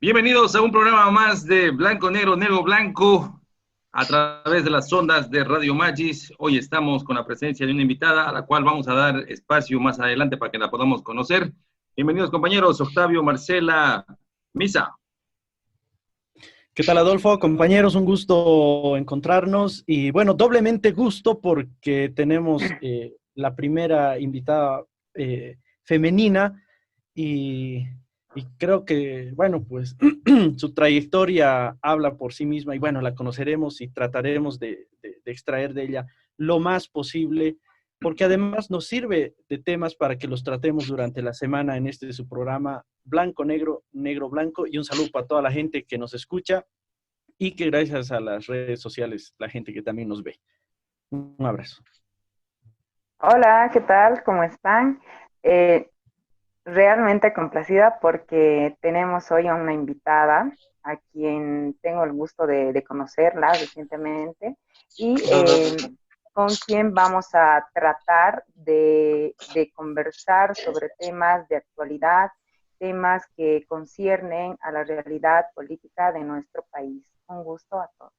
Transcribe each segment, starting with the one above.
Bienvenidos a un programa más de Blanco Negro, Negro Blanco, a través de las ondas de Radio Magis. Hoy estamos con la presencia de una invitada a la cual vamos a dar espacio más adelante para que la podamos conocer. Bienvenidos compañeros, Octavio, Marcela, Misa. ¿Qué tal, Adolfo? Compañeros, un gusto encontrarnos y bueno, doblemente gusto porque tenemos la primera invitada femenina y, y creo que, bueno, pues su trayectoria habla por sí misma y bueno, la conoceremos y trataremos de extraer de ella lo más posible, porque además nos sirve de temas para que los tratemos durante la semana en su programa Blanco Negro, Negro Blanco, y un saludo para toda la gente que nos escucha y que gracias a las redes sociales, la gente que también nos ve. Un abrazo. Hola, ¿qué tal? ¿Cómo están? Eh, Realmente complacida porque tenemos hoy a una invitada a quien tengo el gusto de conocerla recientemente y con quien vamos a tratar de conversar sobre temas de actualidad, temas que conciernen a la realidad política de nuestro país. Un gusto a todos.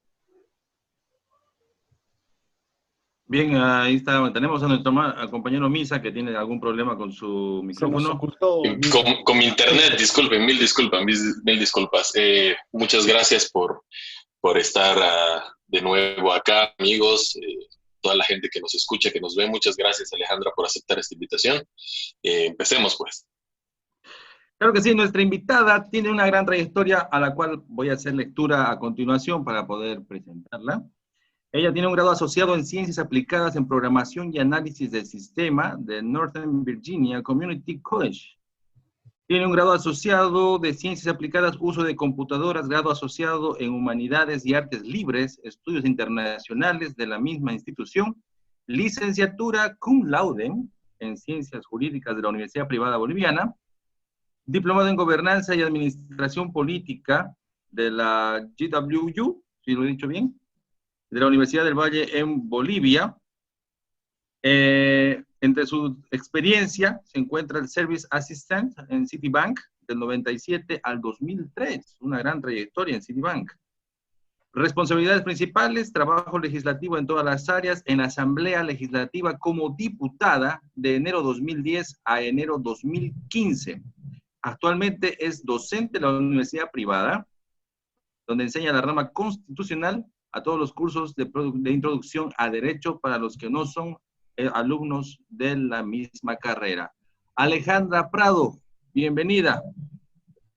Bien, ahí está. Tenemos a nuestro compañero Misa que tiene algún problema con su Se nos micrófono. ocultó. Con mi internet, disculpen, mil disculpas. Muchas gracias por estar de nuevo acá, amigos, toda la gente que nos escucha, que nos ve. Muchas gracias, Alejandra, por aceptar esta invitación. Empecemos, pues. Claro que sí, nuestra invitada tiene una gran trayectoria a la cual voy a hacer lectura a continuación para poder presentarla. Ella tiene un grado asociado en Ciencias Aplicadas en Programación y Análisis del Sistema de Northern Virginia Community College. Tiene un grado asociado de Ciencias Aplicadas, Uso de Computadoras, grado asociado en Humanidades y Artes Libres, Estudios Internacionales de la misma institución, licenciatura cum laude en Ciencias Jurídicas de la Universidad Privada Boliviana, diplomado en Gobernanza y Administración Política de la GWU, si lo he dicho bien, de la Universidad del Valle en Bolivia. Entre su experiencia se encuentra el Service Assistant en Citibank del 97 al 2003, una gran trayectoria en Citibank. Responsabilidades principales, trabajo legislativo en todas las áreas, en Asamblea Legislativa como diputada de enero 2010 a enero 2015. Actualmente es docente de la universidad privada, donde enseña la rama constitucional a todos los cursos de introducción a derecho para los que no son alumnos de la misma carrera. Alejandra Prado, bienvenida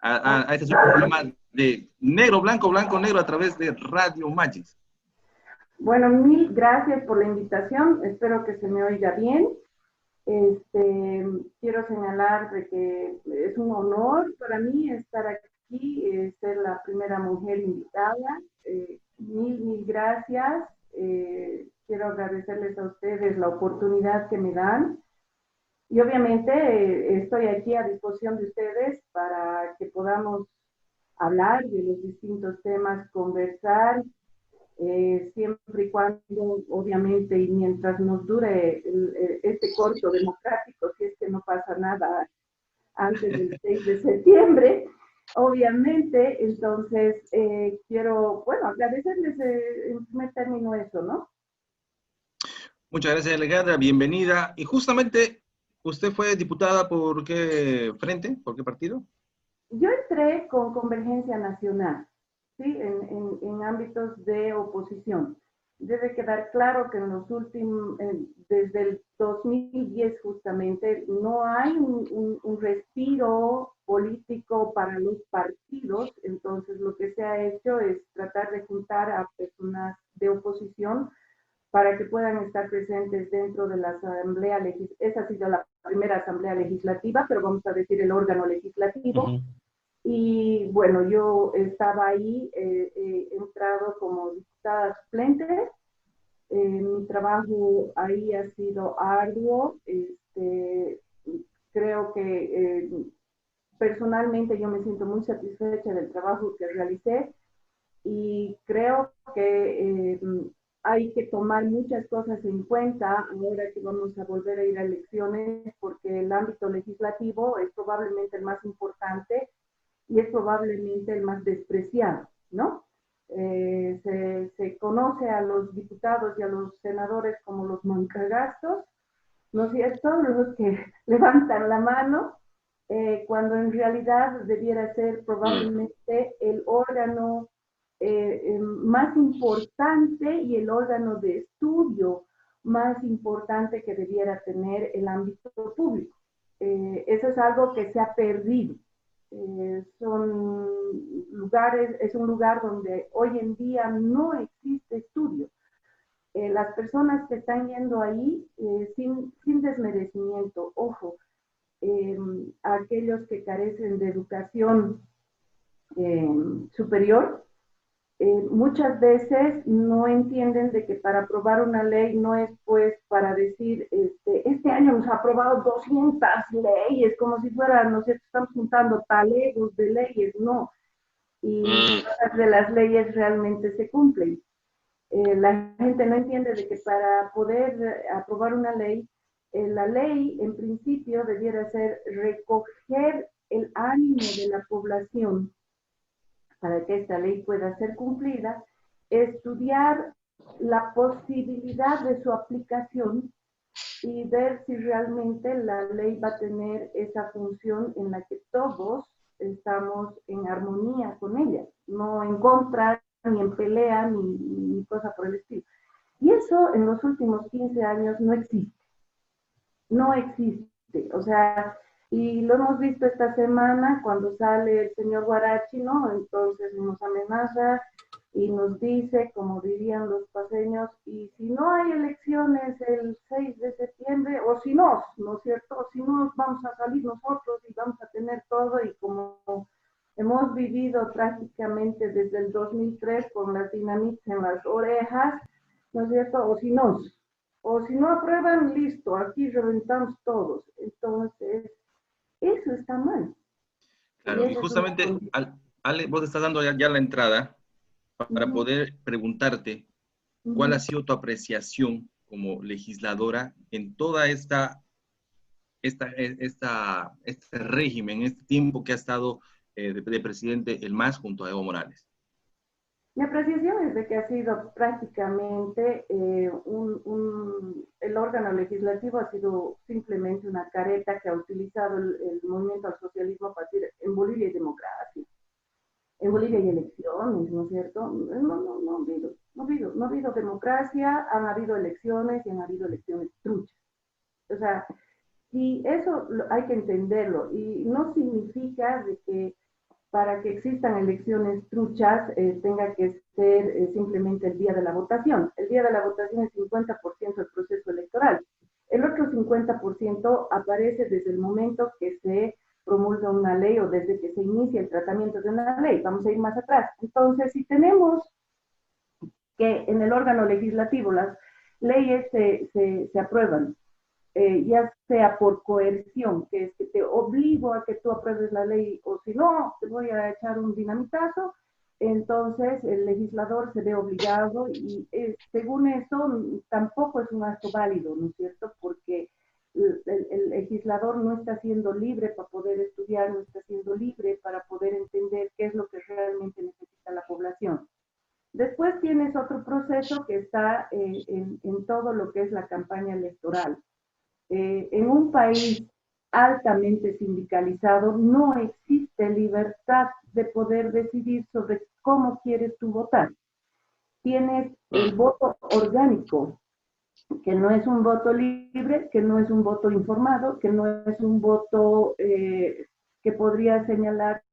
a este programa de Negro, Blanco, Blanco, Negro a través de Radio Magis. Bueno, mil gracias por la invitación, espero que se me oiga bien. Quiero señalar de que es un honor para mí estar aquí, ser la primera mujer invitada. Mil gracias. Quiero agradecerles a ustedes la oportunidad que me dan. Y obviamente estoy aquí a disposición de ustedes para que podamos hablar de los distintos temas, conversar, siempre y cuando, obviamente, y mientras nos dure este corto democrático, si es que no pasa nada antes del 6 de septiembre, obviamente. Entonces, quiero, bueno, agradecerles en primer término eso, ¿no? Muchas gracias, Alejandra, bienvenida. Y justamente, ¿usted fue diputada por qué frente? ¿Por qué partido? Yo entré con Convergencia Nacional, ¿sí? En ámbitos de oposición. Debe quedar claro que en los últimos, desde el 2010 justamente, no hay un respiro político para los partidos. Entonces lo que se ha hecho es tratar de juntar a personas de oposición para que puedan estar presentes dentro de la Asamblea Legislativa. Esa ha sido la primera Asamblea Legislativa, pero vamos a decir el órgano legislativo. Uh-huh. Y bueno, yo estaba ahí, he entrado como diputada suplente. Mi trabajo ahí ha sido arduo. Creo que personalmente yo me siento muy satisfecha del trabajo que realicé y creo que hay que tomar muchas cosas en cuenta ahora que vamos a volver a ir a elecciones, porque el ámbito legislativo es probablemente el más importante y es probablemente el más despreciado, ¿no? Se conoce a los diputados y a los senadores como los mancagastos, ¿no es cierto? Los que levantan la mano, cuando en realidad debiera ser probablemente el órgano más importante y el órgano de estudio más importante que debiera tener el ámbito público. Eso es algo que se ha perdido. Son lugares, es un lugar donde hoy en día no existe estudio. Las personas que están yendo ahí, sin desmerecimiento, ojo, aquellos que carecen de educación superior, muchas veces no entienden de que para aprobar una ley no es pues para decir, este año nos ha aprobado 200 leyes, como si fuera, no sé, estamos juntando talegos de leyes, no. Y muchas de las leyes realmente se cumplen. La gente no entiende de que para poder aprobar una ley, la ley en principio debiera ser recoger el ánimo de la población para que esta ley pueda ser cumplida, estudiar la posibilidad de su aplicación y ver si realmente la ley va a tener esa función en la que todos estamos en armonía con ella, no en contra, ni en pelea, ni cosa por el estilo. Y eso en los últimos 15 años no existe. No existe. O sea, y lo hemos visto esta semana cuando sale el señor Guarachi, ¿no? Entonces nos amenaza y nos dice, como dirían los paseños, y si no hay elecciones el 6 de septiembre, o si no, ¿no es cierto? O si no, vamos a salir nosotros y vamos a tener todo, y como hemos vivido prácticamente desde el 2003 con las dinamitas en las orejas, ¿no es cierto? O si no aprueban, listo, aquí reventamos todos. Entonces, eso está mal. Claro, y justamente, Ale, vos estás dando ya la entrada para poder preguntarte cuál ha sido tu apreciación como legisladora en toda este régimen, este tiempo que ha estado de presidente el MAS junto a Evo Morales. Mi apreciación es de que ha sido prácticamente el órgano legislativo ha sido simplemente una careta que ha utilizado el movimiento al socialismo para decir en Bolivia hay democracia, en Bolivia hay elecciones, ¿no es cierto? No ha habido democracia, han habido elecciones y han habido elecciones truchas. O sea, y eso hay que entenderlo, y no significa de que para que existan elecciones truchas tenga que ser simplemente el día de la votación. El día de la votación es 50% del proceso electoral. El otro 50% aparece desde el momento que se promulga una ley o desde que se inicia el tratamiento de una ley. Vamos a ir más atrás. Entonces, si tenemos que en el órgano legislativo las leyes se aprueban, ya sea por coerción, que es que te obligo a que tú apruebes la ley, o si no, te voy a echar un dinamitazo, entonces el legislador se ve obligado y según eso tampoco es un acto válido, ¿no es cierto? Porque el legislador no está siendo libre para poder estudiar, no está siendo libre para poder entender qué es lo que realmente necesita la población. Después tienes otro proceso que está en todo lo que es la campaña electoral. En un país altamente sindicalizado no existe libertad de poder decidir sobre cómo quieres tú votar. Tienes el voto orgánico, que no es un voto libre, que no es un voto informado, que no es un voto que podría señalarse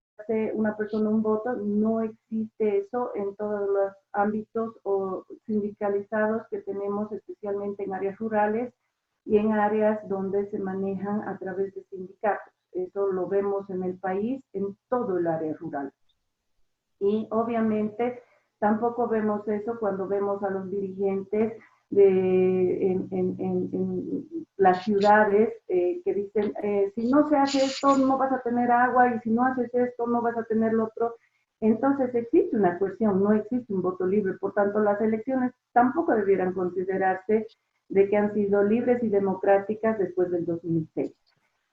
una persona un voto. No existe eso en todos los ámbitos o sindicalizados que tenemos, especialmente en áreas rurales y en áreas donde se manejan a través de sindicatos. Eso lo vemos en el país, en todo el área rural. Y obviamente tampoco vemos eso cuando vemos a los dirigentes en las ciudades que dicen, si no se hace esto no vas a tener agua, y si no haces esto no vas a tener lo otro. Entonces existe una coerción, no existe un voto libre. Por tanto, las elecciones tampoco debieran considerarse de que han sido libres y democráticas después del 2006.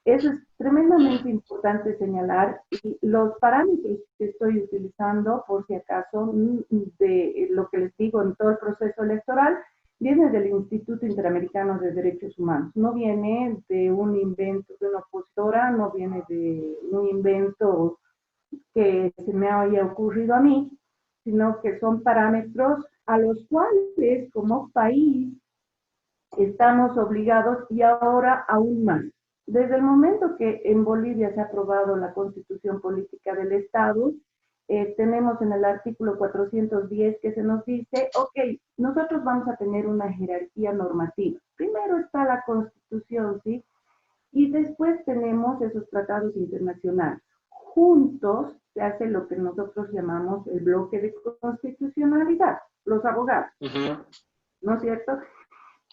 Eso es tremendamente importante señalar, y los parámetros que estoy utilizando, por si acaso, de lo que les digo en todo el proceso electoral, viene del Instituto Interamericano de Derechos Humanos, no viene de un invento de una opositora, no viene de un invento que se me haya ocurrido a mí, sino que son parámetros a los cuales como país estamos obligados, y ahora aún más. Desde el momento que en Bolivia se ha aprobado la Constitución Política del Estado, tenemos en el artículo 410 que se nos dice, ok, nosotros vamos a tener una jerarquía normativa. Primero está la Constitución, ¿sí? Y después tenemos esos tratados internacionales. Juntos se hace lo que nosotros llamamos el bloque de constitucionalidad, los abogados, ¿no es cierto?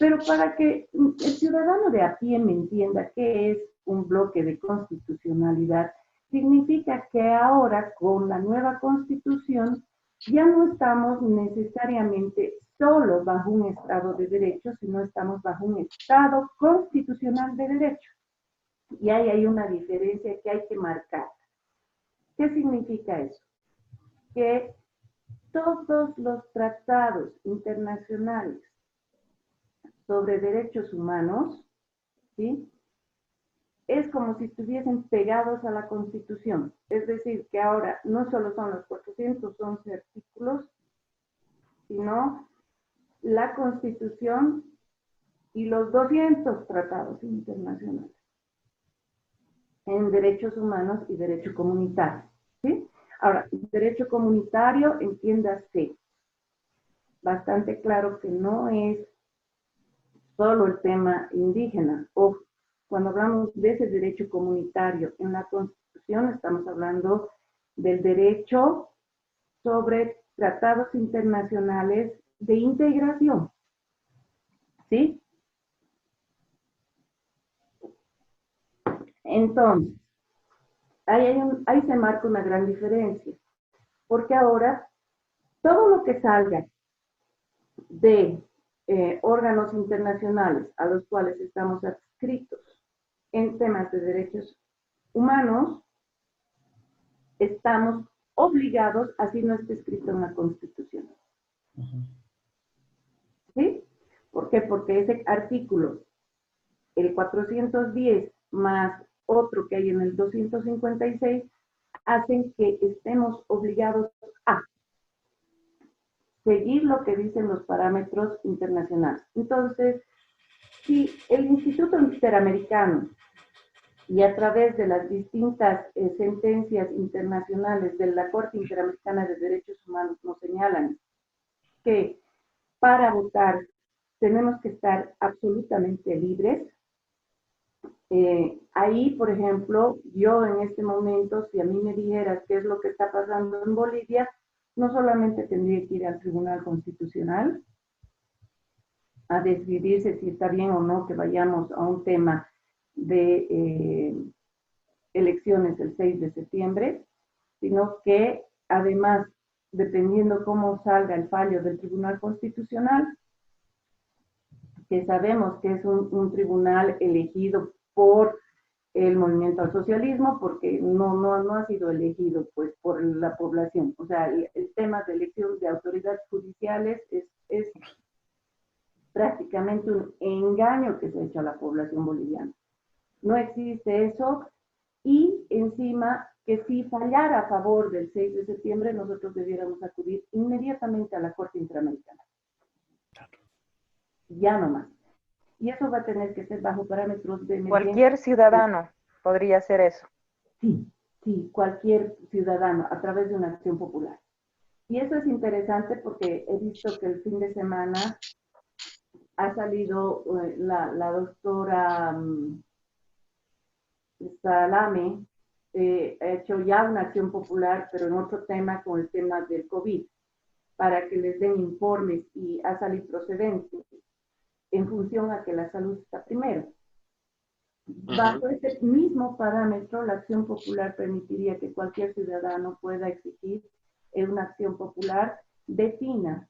Pero para que el ciudadano de a pie me entienda qué es un bloque de constitucionalidad, significa que ahora con la nueva constitución ya no estamos necesariamente solo bajo un Estado de Derecho, sino estamos bajo un Estado constitucional de derecho. Y ahí hay una diferencia que hay que marcar. ¿Qué significa eso? Que todos los tratados internacionales sobre derechos humanos, ¿sí? Es como si estuviesen pegados a la Constitución. Es decir, que ahora no solo son los 411 artículos, sino la Constitución y los 200 tratados internacionales en derechos humanos y derecho comunitario, ¿sí? Ahora, derecho comunitario, entiéndase, bastante claro que no es solo el tema indígena. O cuando hablamos de ese derecho comunitario en la Constitución, estamos hablando del derecho sobre tratados internacionales de integración, ¿sí? Entonces, ahí se marca una gran diferencia, porque ahora todo lo que salga de órganos internacionales a los cuales estamos adscritos en temas de derechos humanos, estamos obligados, así no está escrito en la Constitución. ¿Sí? ¿Por qué? Porque ese artículo, el 410 más otro que hay en el 256, hacen que estemos obligados a seguir lo que dicen los parámetros internacionales. Entonces, si el Instituto Interamericano y a través de las distintas sentencias internacionales de la Corte Interamericana de Derechos Humanos nos señalan que para votar tenemos que estar absolutamente libres, ahí, por ejemplo, yo en este momento, si a mí me dijeras qué es lo que está pasando en Bolivia, no solamente tendría que ir al Tribunal Constitucional a decidirse si está bien o no que vayamos a un tema de elecciones el 6 de septiembre, sino que además, dependiendo cómo salga el fallo del Tribunal Constitucional, que sabemos que es un tribunal elegido por el movimiento al socialismo, porque no ha sido elegido pues por la población. O sea, el tema de elección de autoridades judiciales es prácticamente un engaño que se ha hecho a la población boliviana. No existe eso, y encima que si fallara a favor del 6 de septiembre, nosotros debiéramos acudir inmediatamente a la Corte Interamericana. Ya no más. Y eso va a tener que ser bajo parámetros de emergencia. Cualquier ciudadano podría hacer eso. Sí, cualquier ciudadano a través de una acción popular. Y eso es interesante porque he visto que el fin de semana ha salido la doctora Salame, ha hecho ya una acción popular, pero en otro tema, con el tema del COVID, para que les den informes, y ha salido procedente en función a que la salud está primero. Bajo ese mismo parámetro, la acción popular permitiría que cualquier ciudadano pueda exigir en una acción popular defina.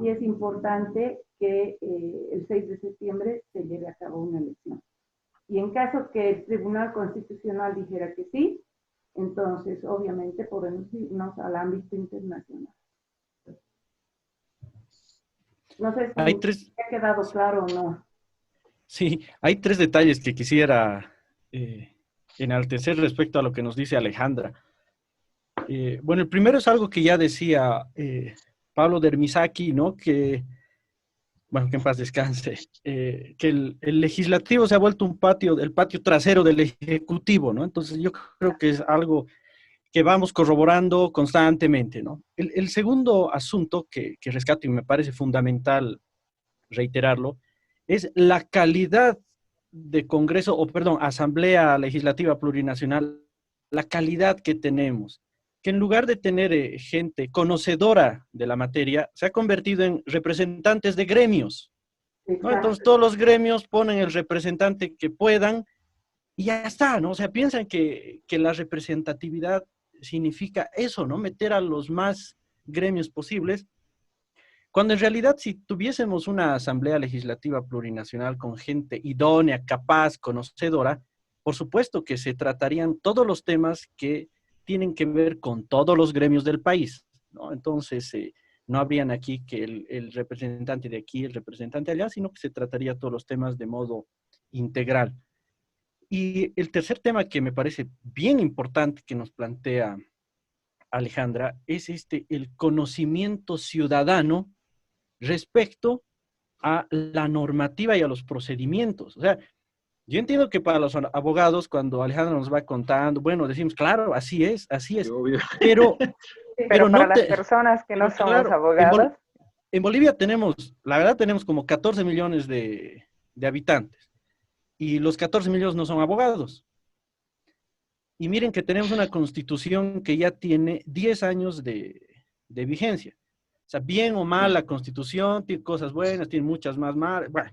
Y es importante que el 6 de septiembre se lleve a cabo una elección. Y en caso que el Tribunal Constitucional dijera que sí, entonces obviamente podemos irnos al ámbito internacional. No sé si Hay tres, ha quedado claro o no. sí, hay tres detalles que quisiera enaltecer respecto a lo que nos dice Alejandra. Bueno, el primero es algo que ya decía Pablo Dermisaki, ¿no? Que, bueno, que en paz descanse, que el legislativo se ha vuelto un patio, el patio trasero del ejecutivo, ¿no? Entonces yo creo que es algo que vamos corroborando constantemente, ¿no? El segundo asunto que rescato y me parece fundamental reiterarlo, es la calidad de Congreso, o perdón, Asamblea Legislativa Plurinacional, la calidad que tenemos, que en lugar de tener gente conocedora de la materia, se ha convertido en representantes de gremios, ¿no? Entonces Exacto. todos los gremios ponen el representante que puedan y ya está, ¿no? O sea, piensan que la representatividad significa eso, ¿no? Meter a los más gremios posibles, cuando en realidad si tuviésemos una asamblea legislativa plurinacional con gente idónea, capaz, conocedora, por supuesto que se tratarían todos los temas que tienen que ver con todos los gremios del país, ¿no? Entonces, no habrían aquí que el representante de aquí, el representante allá, sino que se trataría todos los temas de modo integral. Y el tercer tema que me parece bien importante que nos plantea Alejandra es el conocimiento ciudadano respecto a la normativa y a los procedimientos. O sea, yo entiendo que para los abogados, cuando Alejandro nos va contando, bueno, decimos, claro, así es, Obvio. pero, Pero pero para no las te, personas que no pero somos claro, abogados, En Bolivia tenemos, la verdad, tenemos como 14 millones de habitantes y los 14 millones no son abogados. Y miren que tenemos una constitución que ya tiene 10 años de vigencia. O sea, bien o mal la constitución, tiene cosas buenas, tiene muchas más malas, bueno,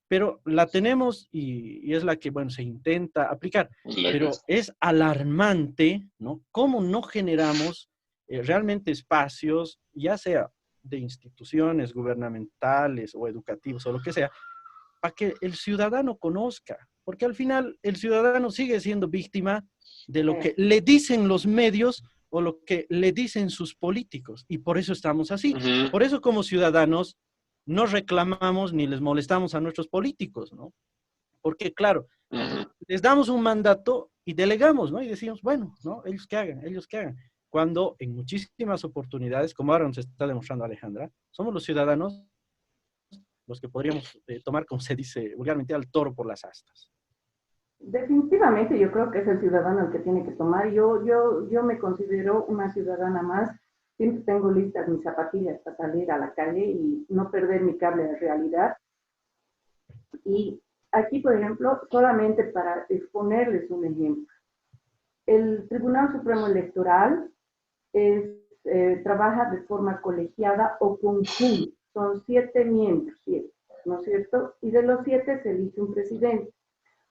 pero la tenemos y es la que, bueno, se intenta aplicar. Pero es alarmante, ¿no? Cómo no generamos realmente espacios, ya sea de instituciones gubernamentales o educativos o lo que sea, para que el ciudadano conozca, porque al final el ciudadano sigue siendo víctima de lo que le dicen los medios o lo que le dicen sus políticos, y por eso estamos así. Ujú. Por eso como ciudadanos no reclamamos ni les molestamos a nuestros políticos, ¿no? Porque claro, Ujú. les damos un mandato y delegamos, ¿no? Y decimos, bueno, ¿no? Ellos que hagan. Cuando en muchísimas oportunidades, como ahora nos está demostrando Alejandra, somos los ciudadanos los que podríamos tomar, como se dice vulgarmente, al toro por las astas. Definitivamente yo creo que es el ciudadano el que tiene que tomar. Yo me considero una ciudadana más. Siempre tengo listas mis zapatillas para salir a la calle y no perder mi cable de realidad. Y aquí, por ejemplo, solamente para exponerles un ejemplo, el Tribunal Supremo Electoral trabaja de forma colegiada o conjunta. Son 7 miembros, 7, ¿no es cierto? Y de los 7 se elige un presidente.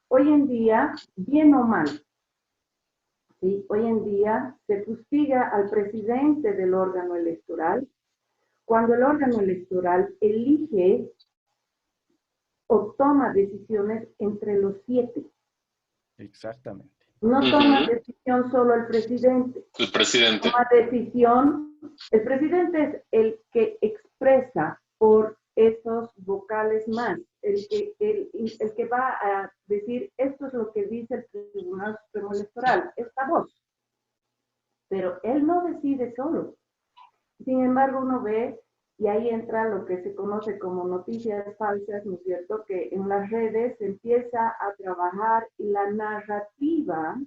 Hoy en día, bien o mal, ¿sí? Hoy en día se fustiga al presidente del órgano electoral cuando el órgano electoral elige o toma decisiones entre los 7. Exactamente. No toma decisión solo el presidente. El presidente. Toma decisión, el presidente es el que expresa por esos vocales más, el que va a decir esto es lo que dice el Tribunal Supremo Electoral, esta voz. Pero él no decide solo. Sin embargo, uno ve, y ahí entra lo que se conoce como noticias falsas, ¿no es cierto? Que en las redes se empieza a trabajar la narrativa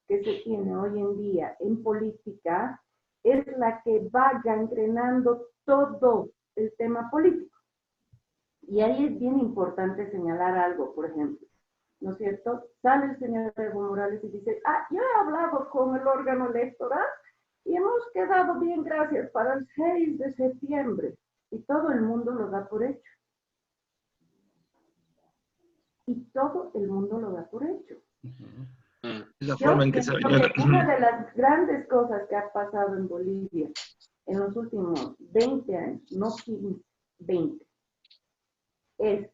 que se tiene hoy en día en política es la que va gangrenando todo el tema político. Y ahí es bien importante señalar algo, por ejemplo, ¿no es cierto? Sale el señor Evo Morales y dice, yo he hablado con el órgano electoral y hemos quedado bien, gracias, para el 6 de septiembre. Y todo el mundo lo da por hecho. Y todo el mundo lo da por hecho. Es la forma en que se ha venido. Una de las grandes cosas que ha pasado en Bolivia en los últimos 20 años, no 15, 20, es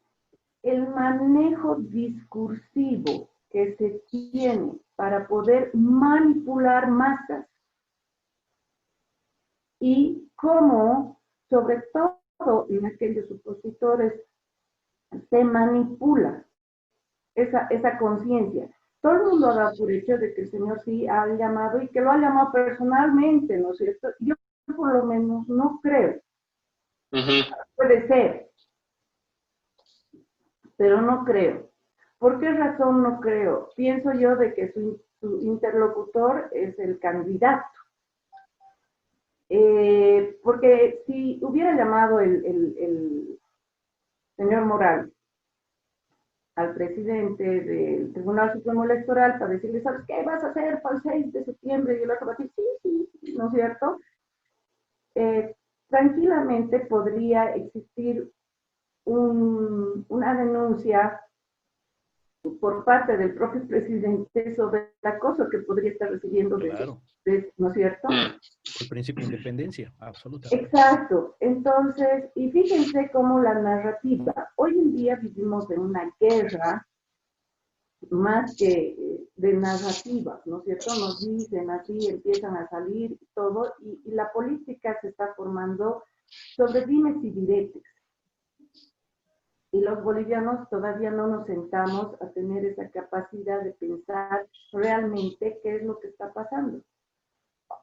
el manejo discursivo que se tiene para poder manipular masas y cómo, sobre todo en aquellos opositores, se manipula esa conciencia. Todo el mundo ha dado por hecho de que el señor sí ha llamado y que lo ha llamado personalmente, ¿no es cierto? Yo por lo menos no creo. Puede ser, pero no creo. ¿Por qué razón no creo? Pienso yo de que su interlocutor es el candidato. Porque si hubiera llamado el señor Morales al presidente del Tribunal Supremo Electoral para decirle, ¿sabes qué vas a hacer para el 6 de septiembre? Y el otro va a decir, sí, ¿no es cierto? Tranquilamente podría existir una denuncia por parte del propio presidente sobre el acoso que podría estar recibiendo, Claro. ¿no es cierto? El principio de independencia, absolutamente. Exacto. Entonces, y fíjense cómo la narrativa, hoy en día vivimos en una guerra más que de narrativas, ¿no es cierto? Nos dicen así, empiezan a salir todo, y la política se está formando sobre dimes y diretes. Y los bolivianos todavía no nos sentamos a tener esa capacidad de pensar realmente qué es lo que está pasando.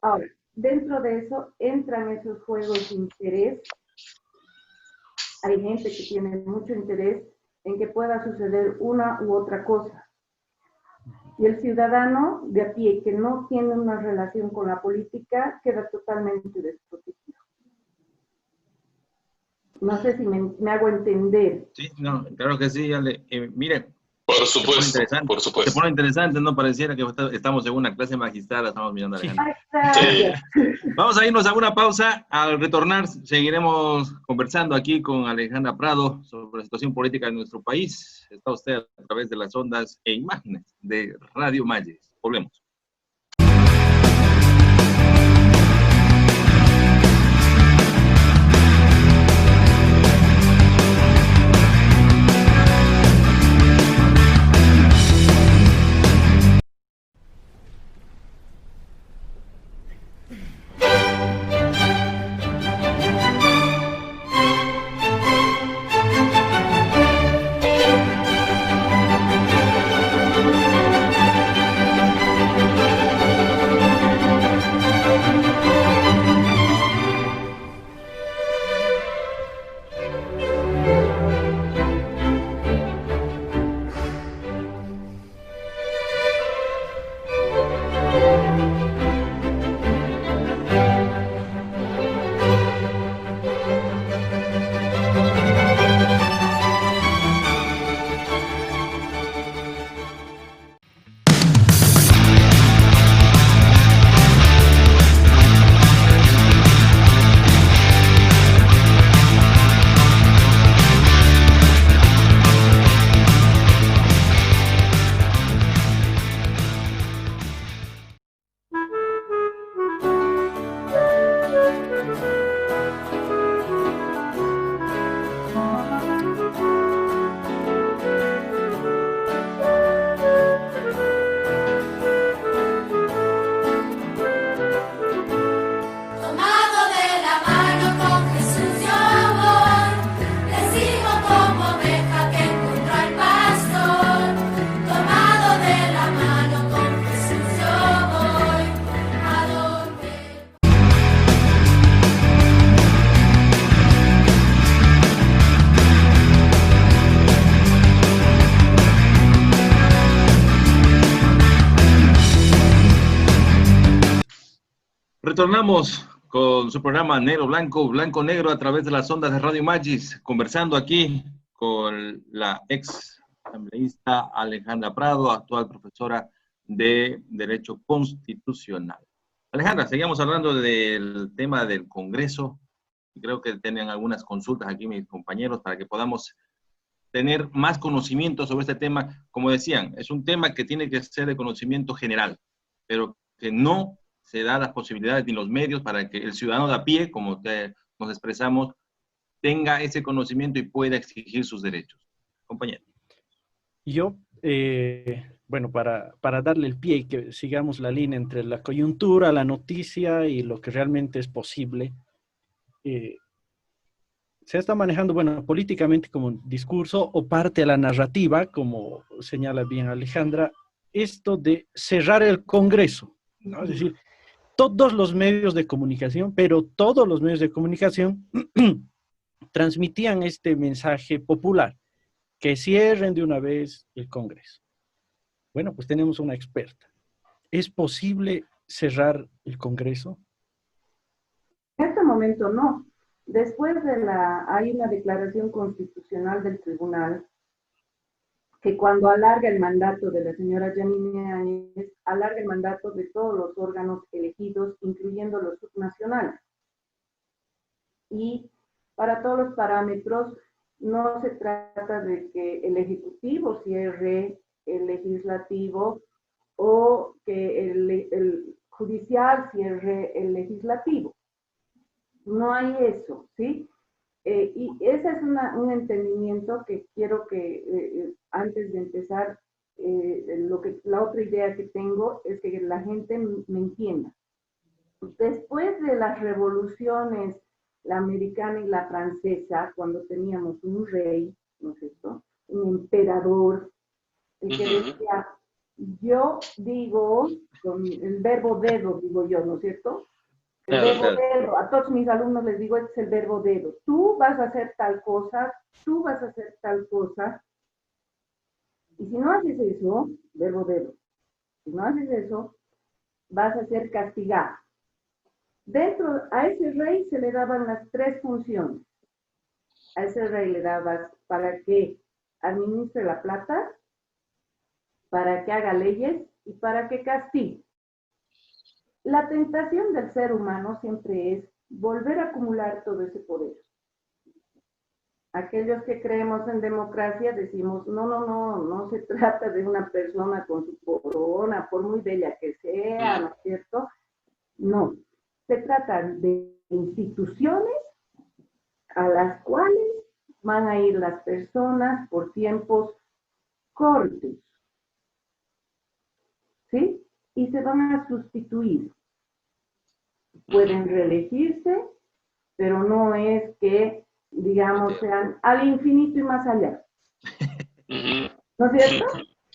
Ahora, dentro de eso entran esos juegos de interés. Hay gente que tiene mucho interés en que pueda suceder una u otra cosa. Y el ciudadano de a pie que no tiene una relación con la política queda totalmente desprotegido. No sé si me hago entender. Sí, no, claro que sí, Ale. Mire, Por supuesto, por se supuesto. pone interesante, no pareciera que estamos en una clase magistral, estamos mirando a Alejandro. Sí. Vamos a irnos a una pausa. Al retornar seguiremos conversando aquí con Alejandra Prado sobre la situación política de nuestro país. Está usted a través de las ondas e imágenes de Radio Magis. Volvemos. Retornamos con su programa Negro Blanco, Blanco Negro a través de las ondas de Radio Magis, conversando aquí con la ex asambleísta Alejandra Prado, actual profesora de Derecho Constitucional. Alejandra, seguimos hablando del tema del Congreso, y creo que tienen algunas consultas aquí mis compañeros para que podamos tener más conocimiento sobre este tema. Como decían, es un tema que tiene que ser de conocimiento general, pero que no se da las posibilidades ni los medios para que el ciudadano de a pie, como nos expresamos, tenga ese conocimiento y pueda exigir sus derechos. compañero. Yo, bueno, para darle el pie y que sigamos la línea entre la coyuntura, la noticia y lo que realmente es posible, se está manejando, bueno, políticamente como un discurso o parte de la narrativa, como señala bien Alejandra, esto de cerrar el Congreso, ¿no? Es decir, todos los medios de comunicación, pero todos los medios de comunicación transmitían este mensaje popular, que cierren de una vez el Congreso. Bueno, pues tenemos una experta. ¿Es posible cerrar el Congreso? En este momento no. Después hay una declaración constitucional del tribunal que cuando alarga el mandato de la señora Yanine Áñez, alarga el mandato de todos los órganos elegidos, incluyendo los subnacionales. Y para todos los parámetros, no se trata de que el Ejecutivo cierre el Legislativo o que el Judicial cierre el Legislativo. No hay eso, ¿sí? Y ese es un entendimiento que quiero que antes de empezar, la otra idea que tengo es que la gente me entienda. Después de las revoluciones, la americana y la francesa, cuando teníamos un rey, ¿no es cierto?, un emperador, el que decía, yo digo, con el verbo dedo, digo yo, ¿no es cierto? El verbo dedo, a todos mis alumnos les digo, este es el verbo dedo. Tú vas a hacer tal cosa, tú vas a hacer tal cosa, y si no haces eso, verbo dedo, si no haces eso, vas a ser castigado. Dentro, a ese rey se le daban las tres funciones. A ese rey le dabas para que administre la plata, para que haga leyes y para que castigue. La tentación del ser humano siempre es volver a acumular todo ese poder. Aquellos que creemos en democracia decimos, no se trata de una persona con su corona, por muy bella que sea, ¿no es cierto? No, se trata de instituciones a las cuales van a ir las personas por tiempos cortos, ¿sí? Y se van a sustituir. Pueden reelegirse, pero no es que, digamos, sean al infinito y más allá. ¿No es cierto?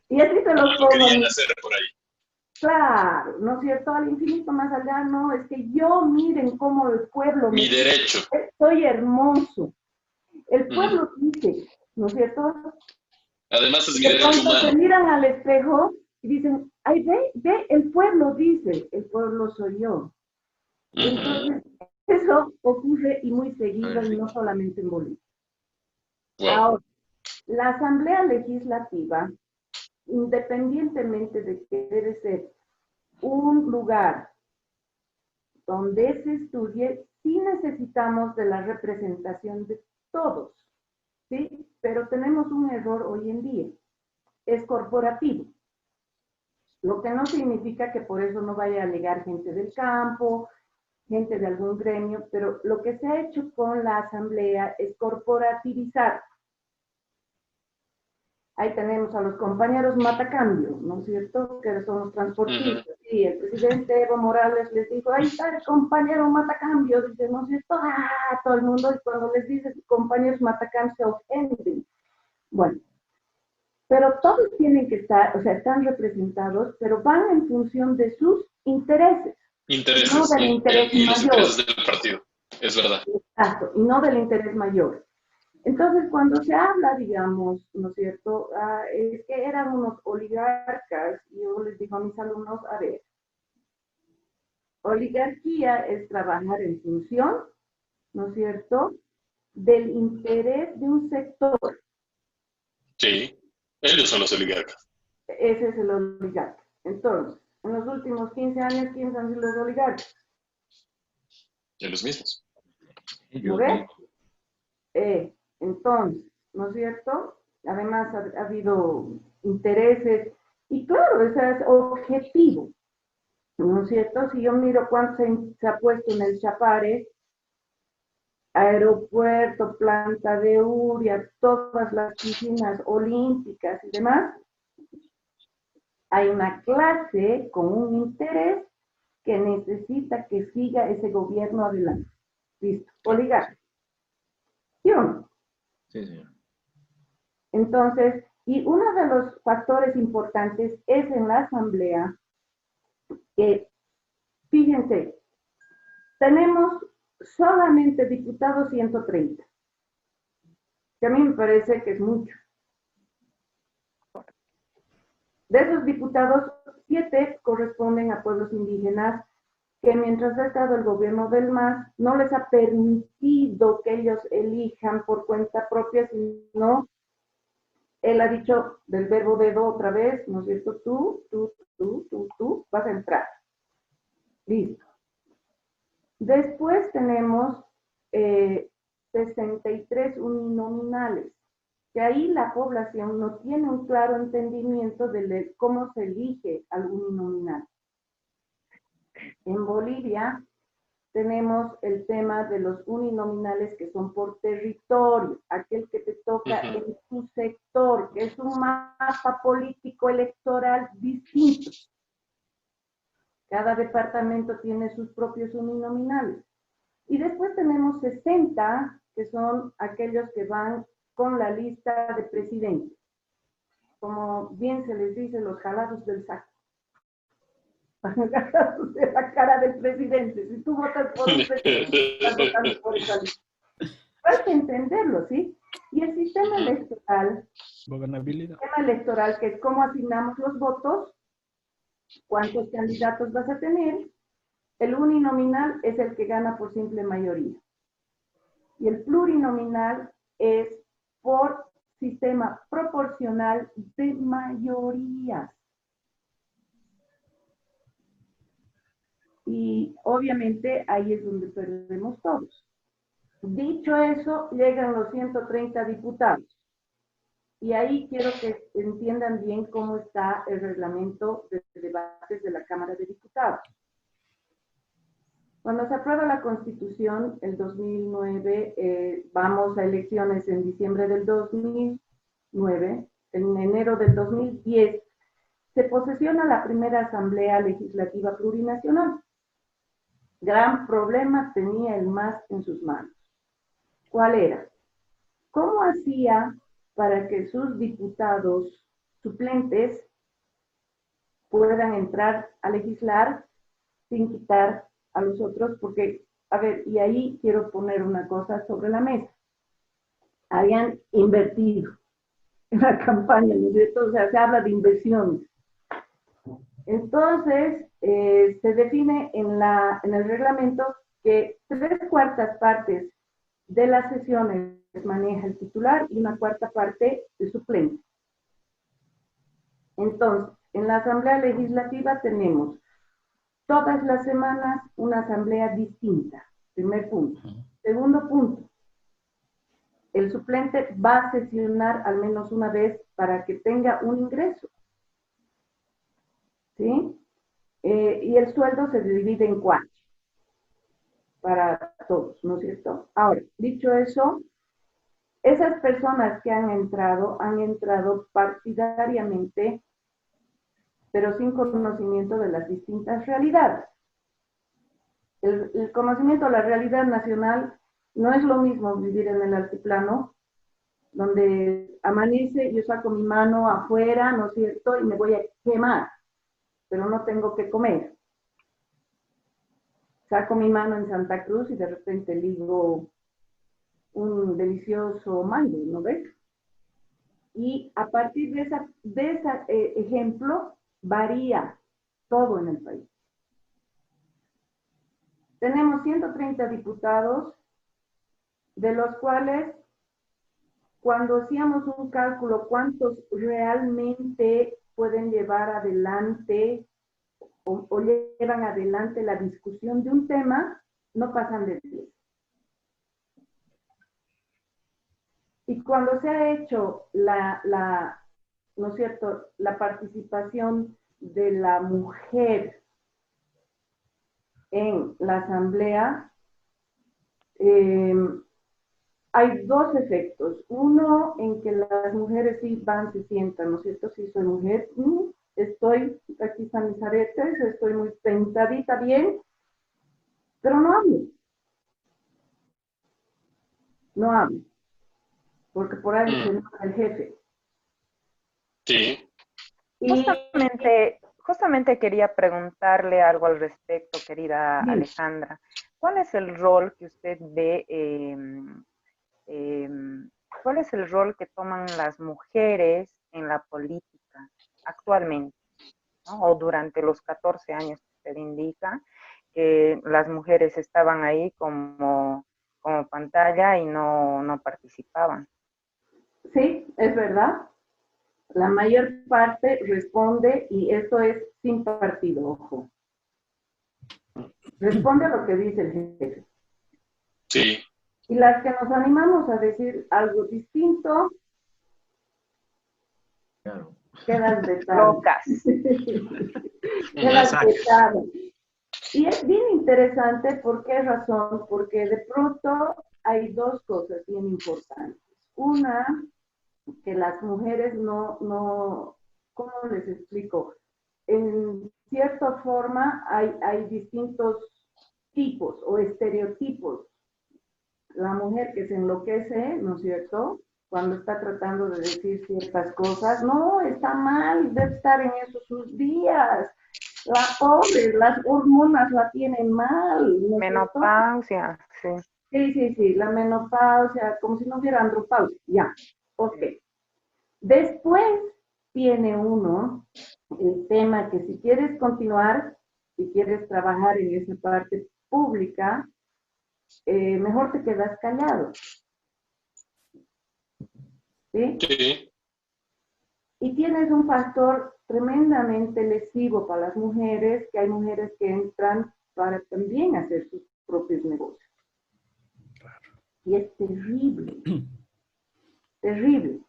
Y así se los pongo. Querían hacer por ahí. Claro, ¿no es cierto? Al infinito más allá, no, es que yo miren cómo el pueblo... Mi derecho. Soy hermoso. El pueblo dice, ¿no es cierto? Además es mi derecho humano. Se miran al espejo y dicen, ay, ve, el pueblo dice, el pueblo soy yo. Entonces, eso ocurre y muy seguido y no solamente en Bolivia. Wow. Ahora, la Asamblea Legislativa, independientemente de que debe ser un lugar donde se estudie, sí necesitamos de la representación de todos, ¿sí? Pero tenemos un error hoy en día, es corporativo. Lo que no significa que por eso no vaya a llegar gente del campo, gente de algún gremio, pero lo que se ha hecho con la asamblea es corporativizar. Ahí tenemos a los compañeros Matacambio, ¿no es cierto? Que son los transportistas. Y el presidente Evo Morales les dijo, ahí está el compañero Matacambio, dice, ¿no es cierto? ¡Ah! Todo el mundo, y cuando les dices compañeros Matacambio se ofenden. Bueno, pero todos tienen que estar, o sea, están representados, pero van en función de sus intereses. Intereses, no del interés y los mayor. intereses del partido, es verdad. Exacto, y no del interés mayor. Entonces, cuando se habla, digamos, ¿no es cierto?, es que eran unos oligarcas, y yo les digo a mis alumnos, a ver, oligarquía es trabajar en función, ¿no es cierto?, del interés de un sector. Sí, ellos son los oligarcas. Ese es el oligarca. Entonces, en los últimos 15 años, ¿quiénes han sido los oligarcas? Ellos mismos. ¿No ves? Entonces, ¿no es cierto? Además ha habido intereses, y claro, ese es objetivo, ¿no es cierto? Si yo miro cuánto se ha puesto en el Chapare, aeropuerto, planta de urea, todas las piscinas olímpicas y demás, hay una clase con un interés que necesita que siga ese gobierno adelante. Listo, oligarca. ¿Sí o no? Sí, señor. Entonces, y uno de los factores importantes es en la asamblea que, fíjense, tenemos solamente diputados 130, que a mí me parece que es mucho. De esos diputados, 7 corresponden a pueblos indígenas que mientras ha estado el gobierno del MAS no les ha permitido que ellos elijan por cuenta propia, sino él ha dicho del verbo dedo otra vez, ¿no es cierto? Tú vas a entrar. Listo. Después tenemos 63 uninominales, que ahí la población no tiene un claro entendimiento de cómo se elige al uninominal. En Bolivia tenemos el tema de los uninominales que son por territorio, aquel que te toca en tu sector, que es un mapa político electoral distinto. Cada departamento tiene sus propios uninominales. Y después tenemos 60, que son aquellos que van con la lista de presidentes. Como bien se les dice, los jalados del saco. Jalados de la cara del presidente. Si tú votas por un presidente, estás votando por esa lista. Hay que entenderlo, ¿sí? Y el sistema electoral, que es cómo asignamos los votos, cuántos candidatos vas a tener, el uninominal es el que gana por simple mayoría. Y el plurinominal es por sistema proporcional de mayorías. Y obviamente ahí es donde perdemos todos. Dicho eso, llegan los 130 diputados. Y ahí quiero que entiendan bien cómo está el reglamento de debates de la Cámara de Diputados. Cuando se aprueba la Constitución, el 2009, vamos a elecciones en diciembre del 2009, en enero del 2010, se posesiona la primera Asamblea Legislativa Plurinacional. Gran problema tenía el MAS en sus manos. ¿Cuál era? ¿Cómo hacía para que sus diputados suplentes puedan entrar a legislar sin quitar a los otros? Porque, a ver, y ahí quiero poner una cosa sobre la mesa. Habían invertido en la campaña, ¿no es cierto? O sea, se habla de inversiones. Entonces, se define en el reglamento que 3/4 partes de las sesiones maneja el titular y 1/4 parte el suplente. Entonces, en la Asamblea Legislativa tenemos todas las semanas una asamblea distinta. Primer punto. Segundo punto. El suplente va a sesionar al menos una vez para que tenga un ingreso. ¿Sí? Y el sueldo se divide en 4 para todos, ¿no es cierto? Ahora, dicho eso, esas personas que han entrado partidariamente, pero sin conocimiento de las distintas realidades. El conocimiento de la realidad nacional no es lo mismo vivir en el altiplano, donde amanece, yo saco mi mano afuera, ¿no es cierto?, y me voy a quemar, pero no tengo que comer. Saco mi mano en Santa Cruz y de repente ligo un delicioso mango, ¿no ves? Y a partir de ese ejemplo, varía todo en el país. Tenemos 130 diputados, de los cuales, cuando hacíamos un cálculo, cuántos realmente pueden llevar adelante o llevan adelante la discusión de un tema, no pasan de 10. Y cuando se ha hecho ¿no es cierto?, la participación de la mujer en la asamblea, hay dos efectos. Uno, en que las mujeres sí van, se sientan, ¿no es cierto? Si soy mujer, estoy, aquí están mis aretes, estoy muy sentadita bien, pero no hablo. No hablo. Porque por ahí se enoja el jefe. Sí. Y Justamente quería preguntarle algo al respecto, querida Alejandra. ¿Cuál es el rol que usted ve, cuál es el rol que toman las mujeres en la política actualmente, ¿no? O durante los 14 años que usted indica, que las mujeres estaban ahí como pantalla y no participaban? sí, es verdad. La mayor parte responde, y esto es sin partido, ojo. Responde a lo que dice el jefe. Sí. Y las que nos animamos a decir algo distinto, Claro. quedan vetadas. Locas. Quedan vetadas. Y es bien interesante, ¿por qué razón? Porque de pronto hay dos cosas bien importantes. Una, que las mujeres no, ¿cómo les explico? En cierta forma hay distintos tipos o estereotipos. La mujer que se enloquece, ¿no es cierto? Cuando está tratando de decir ciertas cosas, no, está mal, debe estar en esos sus días. La pobre, las hormonas la tienen mal. ¿No? Menopausia, sí. Sí, la menopausia, como si no hubiera andropausia, ya, ok. Después tiene uno el tema que si quieres continuar, si quieres trabajar en esa parte pública, mejor te quedas callado. ¿Sí? Sí. Y tienes un factor tremendamente lesivo para las mujeres, que hay mujeres que entran para también hacer sus propios negocios. Y es terrible, terrible.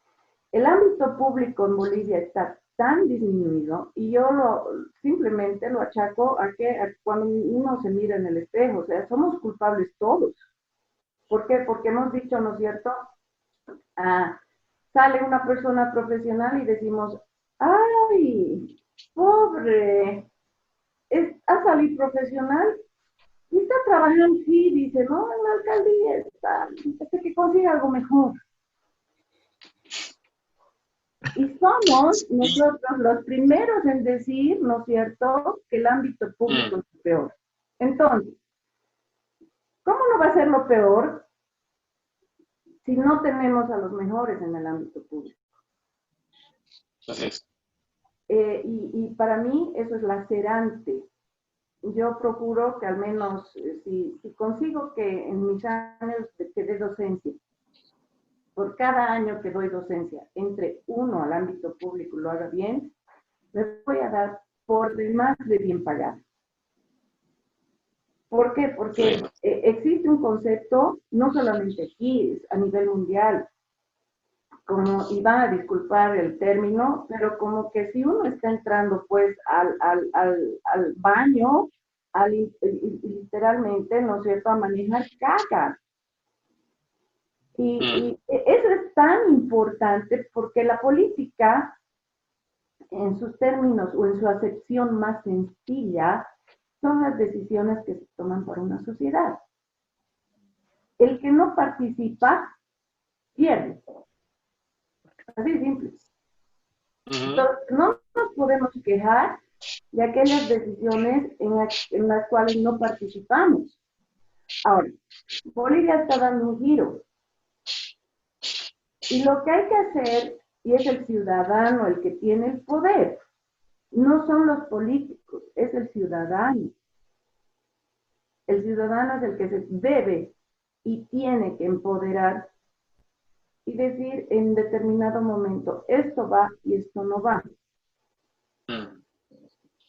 El ámbito público en Bolivia está tan disminuido y yo simplemente lo achaco a que cuando uno se mira en el espejo, o sea, somos culpables todos. ¿Por qué? Porque hemos dicho, ¿no es cierto? Sale una persona profesional y decimos, ¡ay, pobre! Ha salido profesional y está trabajando, sí, dice, no, en la alcaldía está, hasta que consiga algo mejor. Y somos nosotros los primeros en decir, ¿no es cierto?, que el ámbito público es peor. Entonces, ¿cómo no va a ser lo peor si no tenemos a los mejores en el ámbito público? Así es. Y para mí eso es lacerante. Yo procuro que al menos, si consigo que en mis años que dé docencia, por cada año que doy docencia, entre uno al ámbito público y lo haga bien, me voy a dar por demás de bien pagado. ¿Por qué? Porque existe un concepto, no solamente aquí, es a nivel mundial, como, y van a disculpar el término, pero como que si uno está entrando pues al baño, literalmente, ¿no es cierto?, a manejar caca. Y eso es tan importante porque la política, en sus términos o en su acepción más sencilla, son las decisiones que se toman por una sociedad. El que no participa, pierde. Así de simple. Entonces, no nos podemos quejar de aquellas decisiones en las cuales no participamos. Ahora, Bolivia está dando un giro. Y lo que hay que hacer, y es el ciudadano el que tiene el poder, no son los políticos, es el ciudadano. El ciudadano es el que se debe y tiene que empoderar y decir en determinado momento, esto va y esto no va.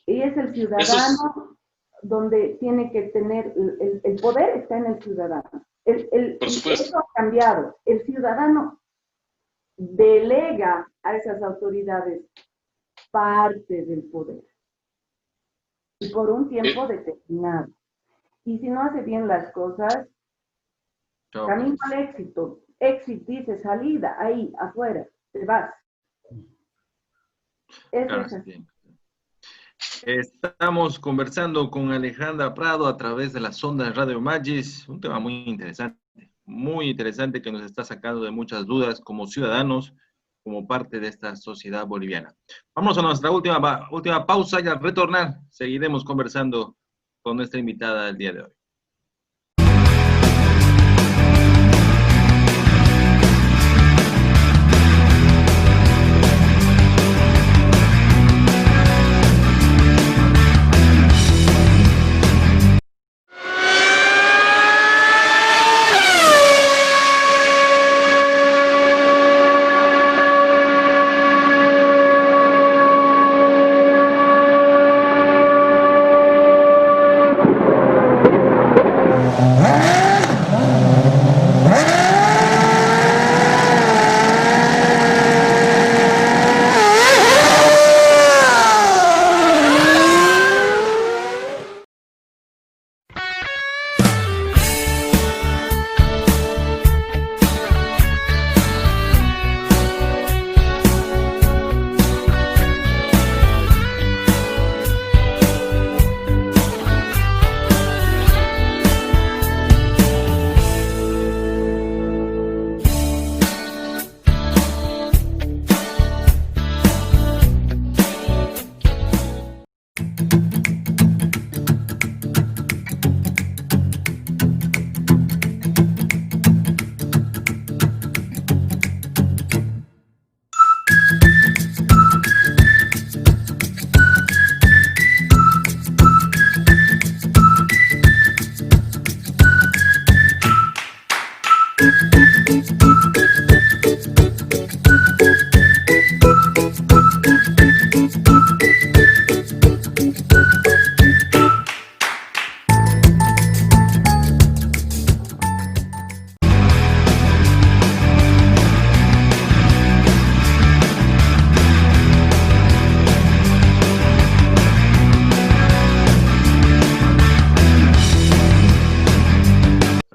Y es el ciudadano donde tiene que tener, el poder está en el ciudadano. Por supuesto. Eso ha cambiado. El ciudadano delega a esas autoridades parte del poder. Y por un tiempo determinado. Y si no hace bien las cosas, Chao, Camino pues. al éxito. Éxito dice salida, ahí, afuera, te vas. Eso Claro, es así. sí. Estamos conversando con Alejandra Prado a través de las ondas de Radio Magis, un tema muy interesante que nos está sacando de muchas dudas como ciudadanos, como parte de esta sociedad boliviana. Vamos a nuestra última pausa y al retornar seguiremos conversando con nuestra invitada del día de hoy.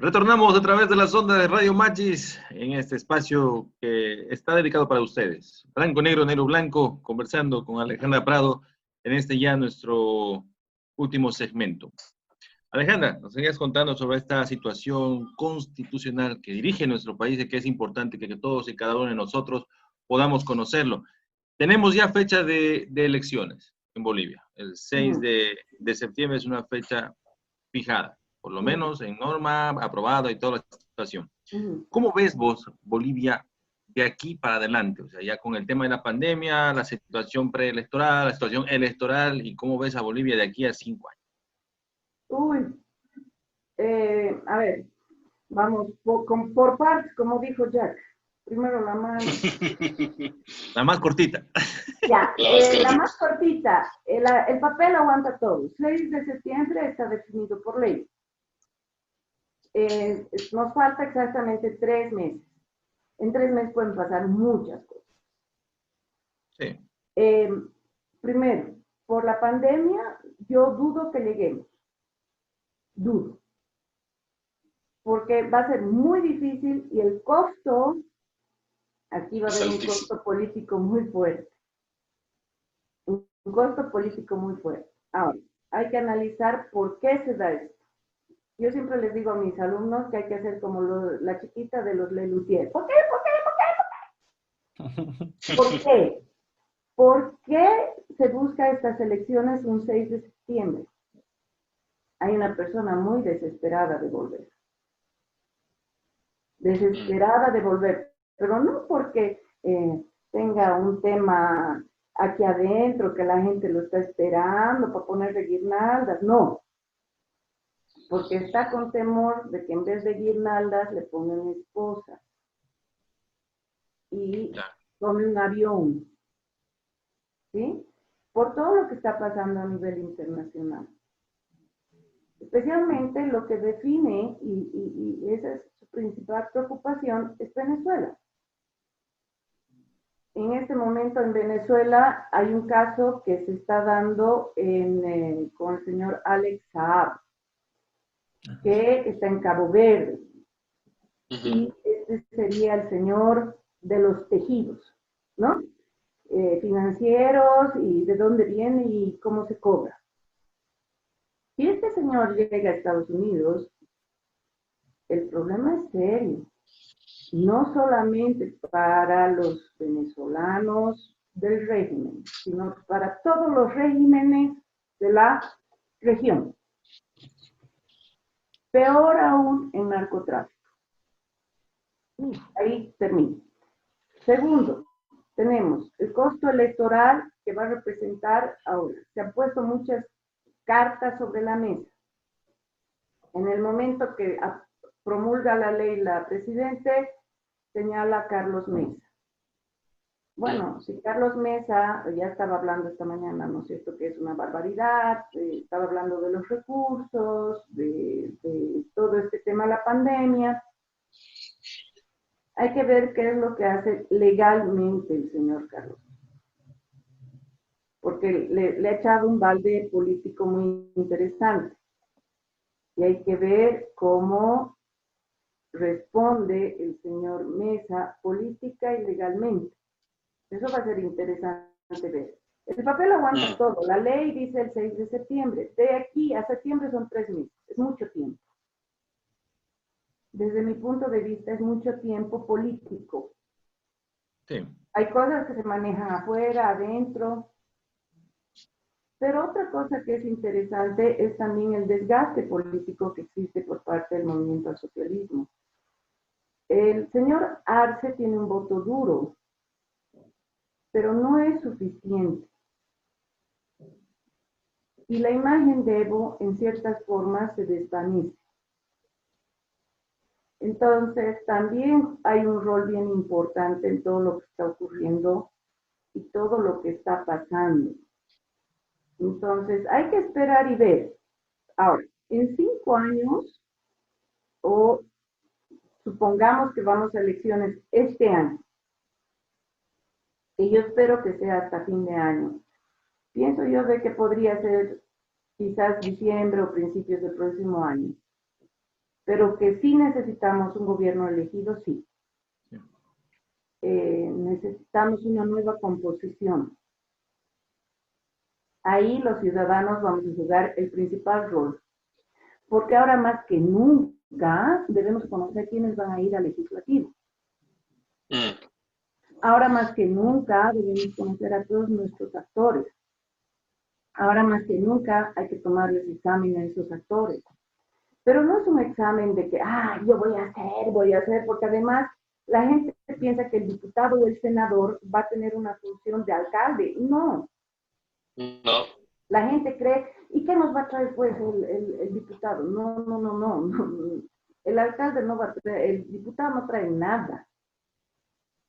Retornamos a través de las ondas de Radio Magis en este espacio que está dedicado para ustedes. Blanco, negro, negro, blanco, conversando con Alejandra Prado en este ya nuestro último segmento. Alejandra, nos seguías contando sobre esta situación constitucional que dirige nuestro país y que es importante que todos y cada uno de nosotros podamos conocerlo. Tenemos ya fecha de elecciones en Bolivia. El 6 de septiembre es una fecha fijada, por lo menos en norma, aprobada y toda la situación. ¿Cómo ves vos Bolivia de aquí para adelante? O sea, ya con el tema de la pandemia, la situación preelectoral, la situación electoral, y cómo ves a Bolivia de aquí a 5 años. A ver, vamos por partes, como dijo Jack. Primero la más cortita. Ya, la más cortita. El papel aguanta todo. 6 de septiembre está definido por ley. Nos falta exactamente 3 meses. En 3 meses pueden pasar muchas cosas. Sí. Primero, por la pandemia, yo dudo que lleguemos. Dudo. Porque va a ser muy difícil y el costo, aquí va a haber un costo político muy fuerte. Un costo político muy fuerte. Ahora, hay que analizar por qué se da esto. Yo siempre les digo a mis alumnos que hay que hacer como la chiquita de los Lelutier. ¿Por qué? ¿Por qué? ¿Por qué se busca estas elecciones un 6 de septiembre? Hay una persona muy desesperada de volver. Desesperada de volver. Pero no porque tenga un tema aquí adentro, que la gente lo está esperando para ponerle guirnaldas. No. Porque está con temor de que en vez de guirnaldas le pongan esposa. Y tome un avión. ¿Sí? Por todo lo que está pasando a nivel internacional. Especialmente lo que define, y esa es su principal preocupación, es Venezuela. En este momento en Venezuela hay un caso que se está dando con el señor Alex Saab, que está en Cabo Verde. y este sería el señor de los tejidos, ¿no? Financieros y de dónde viene y cómo se cobra. Si este señor llega a Estados Unidos, el problema es serio, no solamente para los venezolanos del régimen, sino para todos los regímenes de la región. Peor aún en narcotráfico. Ahí termino. Segundo, tenemos el costo electoral que va a representar ahora. Se han puesto muchas cartas sobre la mesa. En el momento que promulga la ley la presidente, señala Carlos Mesa. Bueno, si Carlos Mesa ya estaba hablando esta mañana, ¿no es cierto?, que es una barbaridad, estaba hablando de los recursos, de todo este tema de la pandemia. Hay que ver qué es lo que hace legalmente el señor Carlos. Porque le ha echado un balde político muy interesante. Y hay que ver cómo responde el señor Mesa política y legalmente. Eso va a ser interesante ver. El papel aguanta todo. La ley dice el 6 de septiembre. De aquí a septiembre son 3 meses. Es mucho tiempo. Desde mi punto de vista es mucho tiempo político. Sí. Hay cosas que se manejan afuera, adentro. Pero otra cosa que es interesante es también el desgaste político que existe por parte del movimiento al socialismo. El señor Arce tiene un voto duro, pero no es suficiente. Y la imagen de Evo, en ciertas formas, se desvanece. Entonces, también hay un rol bien importante en todo lo que está ocurriendo y todo lo que está pasando. Entonces, hay que esperar y ver. Ahora, en 5 años, o supongamos que vamos a elecciones este año, y yo espero que sea hasta fin de año, pienso yo de que podría ser quizás diciembre o principios del próximo año, pero que sí necesitamos un gobierno elegido, sí. Necesitamos una nueva composición. Ahí los ciudadanos vamos a jugar el principal rol, porque ahora más que nunca debemos conocer quiénes van a ir al legislativo. Ahora más que nunca debemos conocer a todos nuestros actores. Ahora más que nunca hay que tomarles examen a esos actores. Pero no es un examen de que, yo voy a hacer, porque además la gente piensa que el diputado o el senador va a tener una función de alcalde. No. No. La gente cree, ¿y qué nos va a traer pues el diputado? No. El alcalde no va a traer, el diputado no trae nada.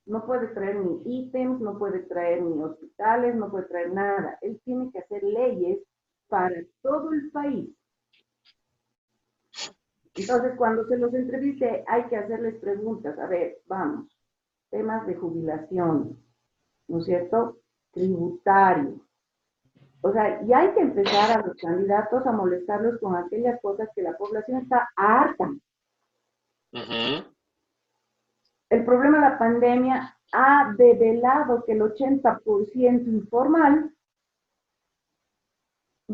No puede traer ni ítems, no puede traer ni hospitales, no puede traer nada. Él tiene que hacer leyes para todo el país. Entonces, cuando se los entreviste, hay que hacerles preguntas. A ver, vamos, temas de jubilación, ¿no es cierto? Tributario. O sea, y hay que empezar a los candidatos a molestarlos con aquellas cosas que la población está harta. El problema de la pandemia ha develado que el 80% informal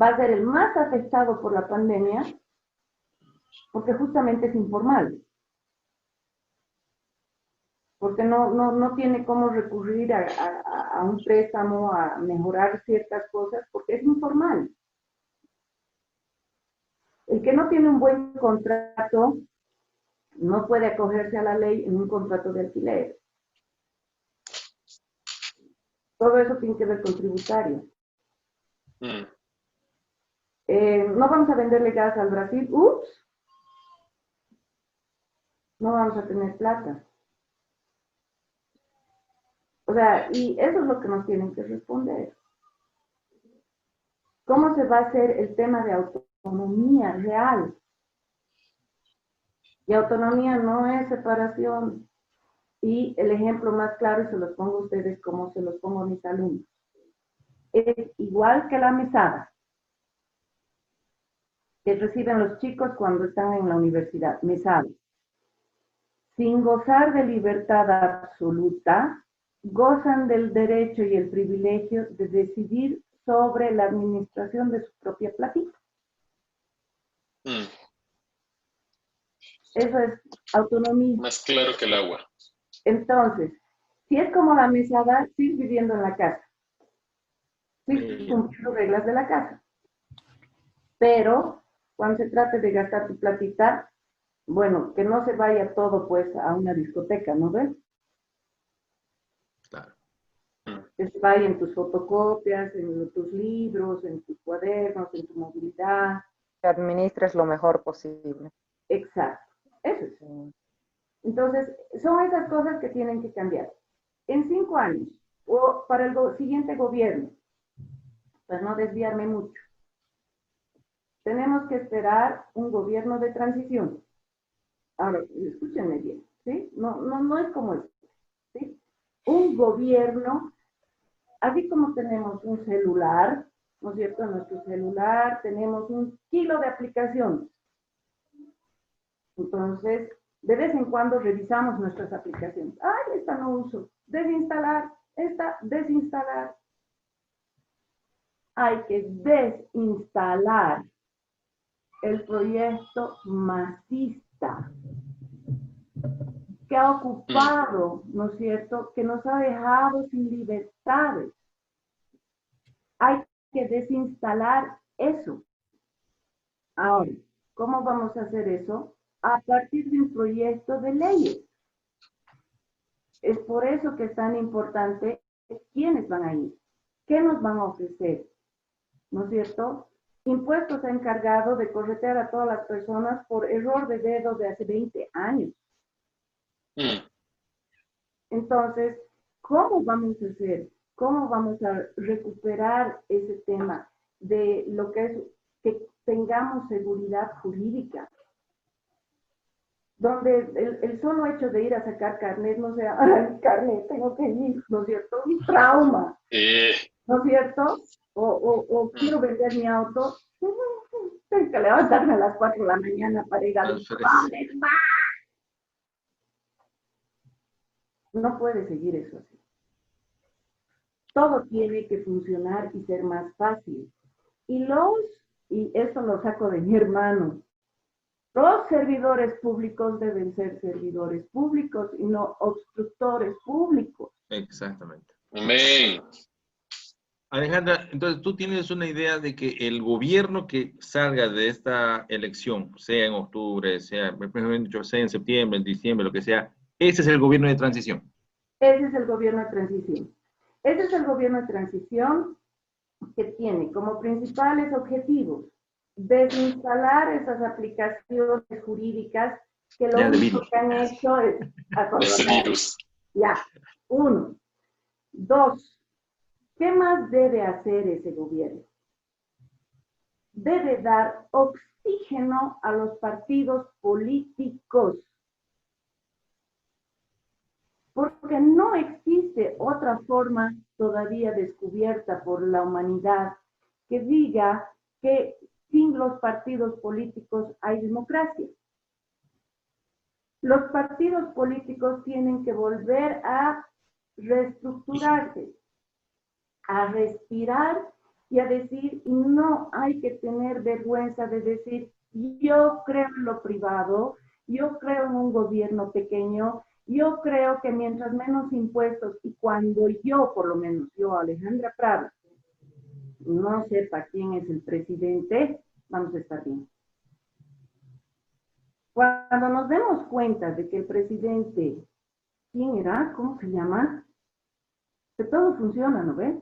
va a ser el más afectado por la pandemia, porque justamente es informal. Porque no tiene cómo recurrir a un préstamo, a mejorar ciertas cosas, porque es informal. El que no tiene un buen contrato no puede acogerse a la ley en un contrato de alquiler. Todo eso tiene que ver con tributario. No vamos a venderle gas al Brasil. ¡Ups! No vamos a tener plata. O sea, y eso es lo que nos tienen que responder. ¿Cómo se va a hacer el tema de autonomía real? Y autonomía no es separación. Y el ejemplo más claro, y se los pongo a ustedes como se los pongo a mis alumnos, es igual que la mesada que reciben los chicos cuando están en la universidad, mesada. sin gozar de libertad absoluta, gozan del derecho y el privilegio de decidir sobre la administración de su propia platita. Eso es autonomía. Más claro que el agua. Entonces, si es como la mesada, sigues viviendo en la casa. Sigues cumpliendo reglas de la casa. Pero, cuando se trate de gastar tu platita, bueno, que no se vaya todo pues a una discoteca, ¿no ves? Claro. Que se vaya en tus fotocopias, en tus libros, en tus cuadernos, en tu movilidad. Que administres lo mejor posible. Exacto. Eso es. Entonces, son esas cosas que tienen que cambiar. En 5 años, o para el siguiente gobierno, para no desviarme mucho, tenemos que esperar un gobierno de transición. Ahora, escúchenme bien, ¿sí? No es como esto, ¿sí? Un gobierno, así como tenemos un celular, ¿no es cierto? En nuestro celular tenemos 1 kilo de aplicaciones. Entonces, de vez en cuando revisamos nuestras aplicaciones. ¡Ay, esta no uso! Desinstalar, esta desinstalar. Hay que desinstalar el proyecto masista que ha ocupado, ¿no es cierto?, que nos ha dejado sin libertades. Hay que desinstalar eso. Ahora, ¿cómo vamos a hacer eso? A partir de un proyecto de leyes. Es por eso que es tan importante quiénes van a ir, qué nos van a ofrecer, ¿no es cierto? Impuestos ha encargado de corretear a todas las personas por error de dedo de hace 20 años. Entonces, ¿cómo vamos a hacer? ¿Cómo vamos a recuperar ese tema de lo que es que tengamos seguridad jurídica? Donde el solo hecho de ir a sacar carnet no sea, ay, carnet, tengo que ir, ¿no es cierto? Un trauma, ¿no es cierto? O quiero vender mi auto, tengo que levantarme a las 4 de la mañana para ir a ¿dónde va? No puede seguir eso así. Todo tiene que funcionar y ser más fácil. Y esto lo saco de mi hermano, los servidores públicos deben ser servidores públicos y no obstructores públicos. Exactamente. Amén. Alejandra, entonces tú tienes una idea de que el gobierno que salga de esta elección, sea en octubre, sea en septiembre, en diciembre, lo que sea, ese es el gobierno de transición. Ese es el gobierno de transición. Ese es el gobierno de transición que tiene como principales objetivos desinstalar esas aplicaciones jurídicas que lo único que han hecho es Ese virus. Ya, 1. 2. ¿Qué más debe hacer ese gobierno? Debe dar oxígeno a los partidos políticos. Porque no existe otra forma todavía descubierta por la humanidad que diga que sin los partidos políticos hay democracia. Los partidos políticos tienen que volver a reestructurarse, a respirar y a decir, no hay que tener vergüenza de decir, yo creo en lo privado, yo creo en un gobierno pequeño, yo creo que mientras menos impuestos y cuando yo, por lo menos yo, Alejandra Prada, no sepa quién es el presidente, vamos a estar bien. Cuando nos demos cuenta de que el presidente, ¿quién era? ¿Cómo se llama? Que todo funciona, ¿no ves?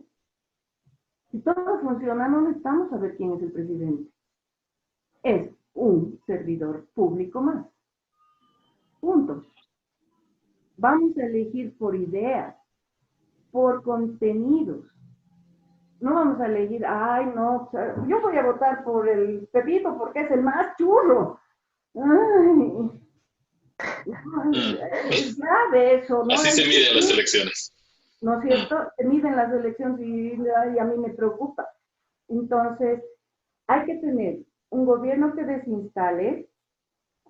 Si todo funciona, no necesitamos saber quién es el presidente. Es un servidor público más. Punto. Vamos a elegir por ideas, por contenidos. No vamos a elegir, ay, no, yo voy a votar por el Pepito porque es el más churro. Ay, es grave eso, ¿no? Así se miden las elecciones. ¿No es cierto? Se miden las elecciones y a mí me preocupa. Entonces, hay que tener un gobierno que desinstale,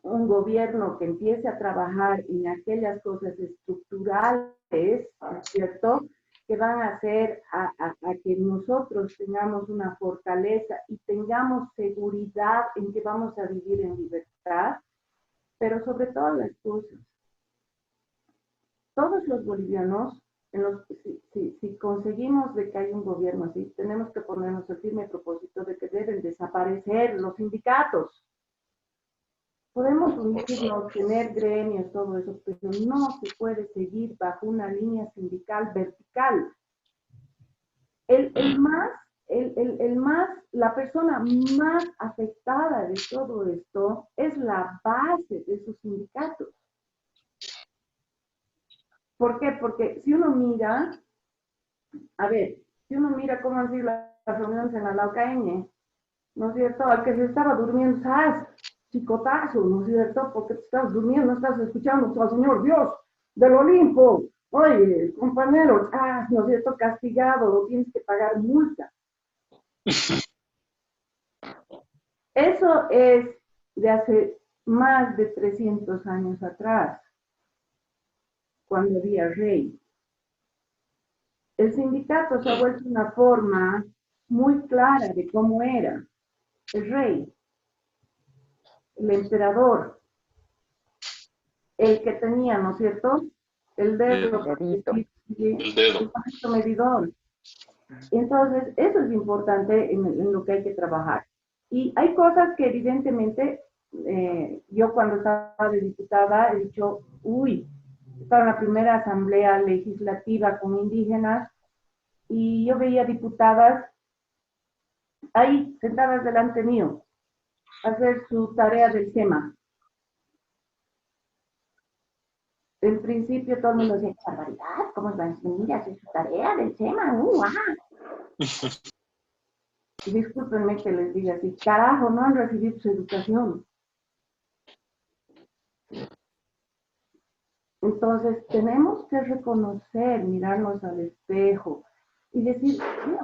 un gobierno que empiece a trabajar en aquellas cosas estructurales, ¿cierto?, que van a hacer a que nosotros tengamos una fortaleza y tengamos seguridad en que vamos a vivir en libertad, pero sobre todas las cosas, todos los bolivianos, si conseguimos de que hay un gobierno así, tenemos que ponernos el firme propósito de que deben desaparecer los sindicatos. Podemos unirnos, tener gremios, todo eso, pero no se puede seguir bajo una línea sindical vertical. La persona más afectada de todo esto es la base de sus sindicatos. ¿Por qué? Porque si uno mira, si uno mira cómo han sido las reuniones en la Laucaeñe, ¿no es cierto? Al que se estaba durmiendo, ¿sabes? Chicotazo, ¿no es cierto? Porque te estás durmiendo, no estás escuchando al Señor Dios del Olimpo. Oye, compañero, ¿no es cierto? Castigado, lo tienes que pagar multa. Eso es de hace más de 300 años atrás, cuando había rey. El sindicato se ha vuelto una forma muy clara de cómo era el rey, el emperador, el que tenía, ¿no es cierto?, el dedo, el dedo. el medidor. Entonces, eso es importante en lo que hay que trabajar. Y hay cosas que evidentemente, yo cuando estaba de diputada he dicho, estaba en la primera asamblea legislativa con indígenas y yo veía diputadas ahí sentadas delante mío hacer su tarea del SEMA. En principio todo el mundo decía, ¡qué barbaridad! ¿Cómo van a venir a hacer su tarea del SEMA? Discúlpenme que les diga así, carajo, no han recibido su educación. Entonces, tenemos que reconocer, mirarnos al espejo y decir,